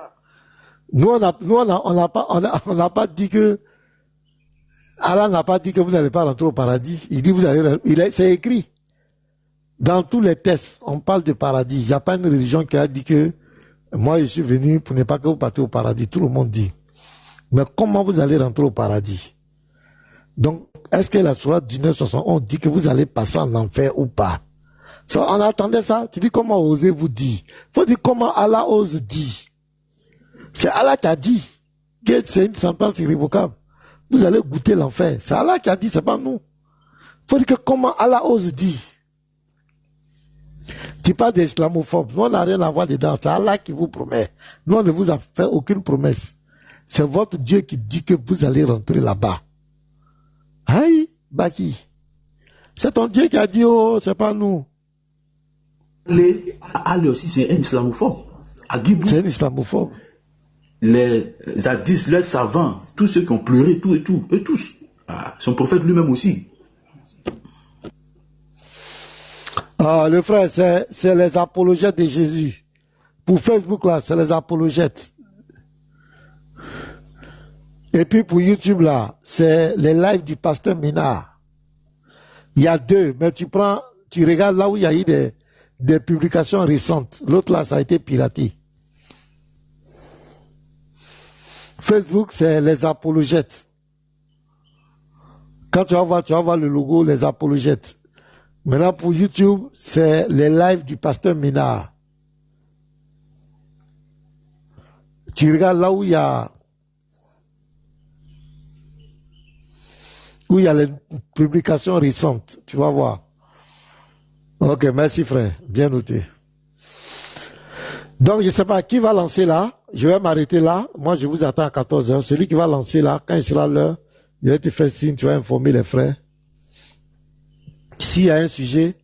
Nous, on n'a pas dit que Allah n'a pas dit que vous n'allez pas rentrer au paradis. Il dit vous allez. C'est écrit. Dans tous les textes, on parle de paradis. Il n'y a pas une religion qui a dit que moi je suis venu pour ne pas que vous partiez au paradis. Tout le monde dit. Mais comment vous allez rentrer au paradis? Donc, est-ce que la sourate 1971 dit que vous allez passer en enfer ou pas? On attendait ça. Tu dis comment osez-vous dire? Faut dire comment Allah ose dire. C'est Allah qui a dit que c'est une sentence irrévocable. Vous allez goûter l'enfer. C'est Allah qui a dit, c'est pas nous. Faut dire que comment Allah ose dire. Tu parles des islamophobes. Nous, on n'a rien à voir dedans. C'est Allah qui vous promet. Nous, on ne vous a fait aucune promesse. C'est votre Dieu qui dit que vous allez rentrer là-bas. Aïe, Baki. C'est ton Dieu qui a dit, oh, c'est pas nous. Ali aussi, c'est un islamophobe. C'est un islamophobe. Les hadiths, les savants, tous ceux qui ont pleuré, eux tous. Son prophète lui-même aussi. Le frère, c'est les apologètes de Jésus. Pour Facebook, là, c'est les apologètes. Et puis pour YouTube, là, c'est les lives du pasteur Minard. Il y a deux, mais tu regardes là où il y a eu des publications récentes. L'autre, là, ça a été piraté. Facebook, c'est les apologètes. Quand tu vas voir le logo, les apologètes. Maintenant, pour YouTube, c'est les lives du pasteur Minard. Tu regardes là où il y a les publications récentes. Tu vas voir. Ok, merci frère. Bien noté. Donc, je ne sais pas qui va lancer là. Je vais m'arrêter là. Moi, je vous attends à 14h. Celui qui va lancer là, quand il sera l'heure, je vais te faire signe, tu vas informer les frères. S'il y a un sujet,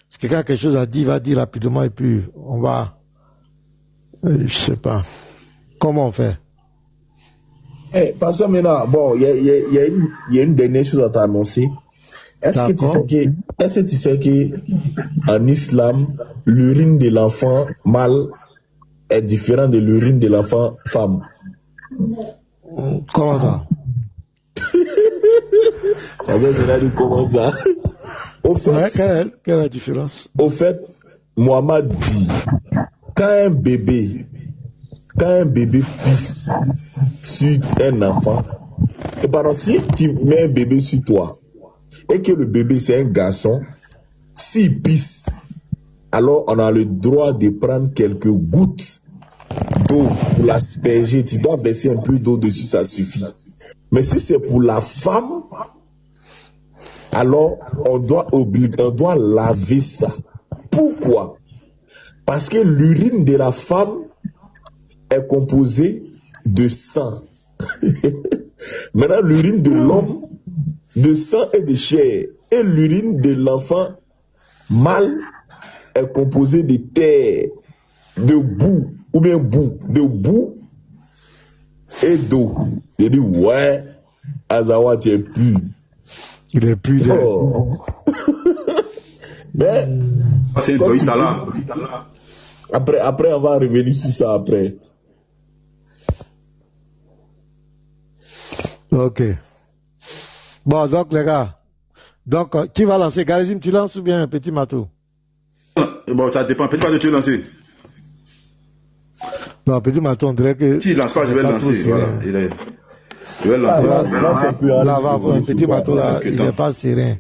si quelqu'un a quelque chose à dire, il va dire rapidement et puis on va... je sais pas. Comment on fait? Parce que maintenant, bon, il y a une dernière chose à t'annoncer. Est-ce que tu sais qu'en islam, l'urine de l'enfant mâle est différent de l'urine de l'enfant femme? Comment ça? Comment ça? Au fait, quelle est la différence? Au fait, Mohamed dit, quand un bébé pisse sur un enfant, et par exemple, si tu mets un bébé sur toi, et que le bébé c'est un garçon, s'il pisse, alors on a le droit de prendre quelques gouttes d'eau pour l'asperger. Tu dois verser un peu d'eau dessus, ça suffit. Mais si c'est pour la femme, alors on doit laver ça. Pourquoi? Parce que l'urine de la femme est composée de sang. Maintenant, l'urine de l'homme, de sang et de chair. Et l'urine de l'enfant mâle est composée de terre, de boue, ou bien de boue et d'eau. J'ai dit, ouais, Azawa, tu es pur. Il est pur. Oh. Mais, c'est là. Après, on va revenir sur ça après. Ok. Bon, donc, les gars. Donc, qui va lancer? Garizim, tu lances ou bien Petit Matou? Bon, ça dépend. Petit Matou, tu veux lancer? Non, Petit Matou, on dirait que... Si il lance pas, je vais lancer. Voilà. Je vais lancer. Petit Matou, là, il n'est pas serein.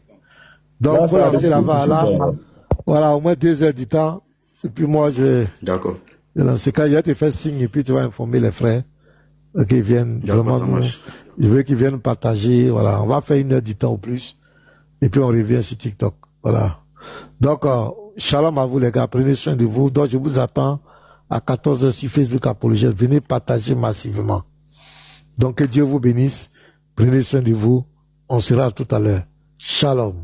Donc, pour lancer là-bas, là, voilà, au moins 2 heures du temps. Et puis moi, D'accord. Je vais te faire signe et puis tu vas informer les frères qu'ils viennent vraiment je veux qu'ils viennent partager. Voilà, on va faire 1 heure du temps au plus. Et puis on revient sur TikTok. Voilà. Donc, shalom à vous les gars. Prenez soin de vous. Donc, je vous attends à 14h sur Facebook Apologète. Venez partager massivement. Donc, que Dieu vous bénisse. Prenez soin de vous. On sera tout à l'heure. Shalom.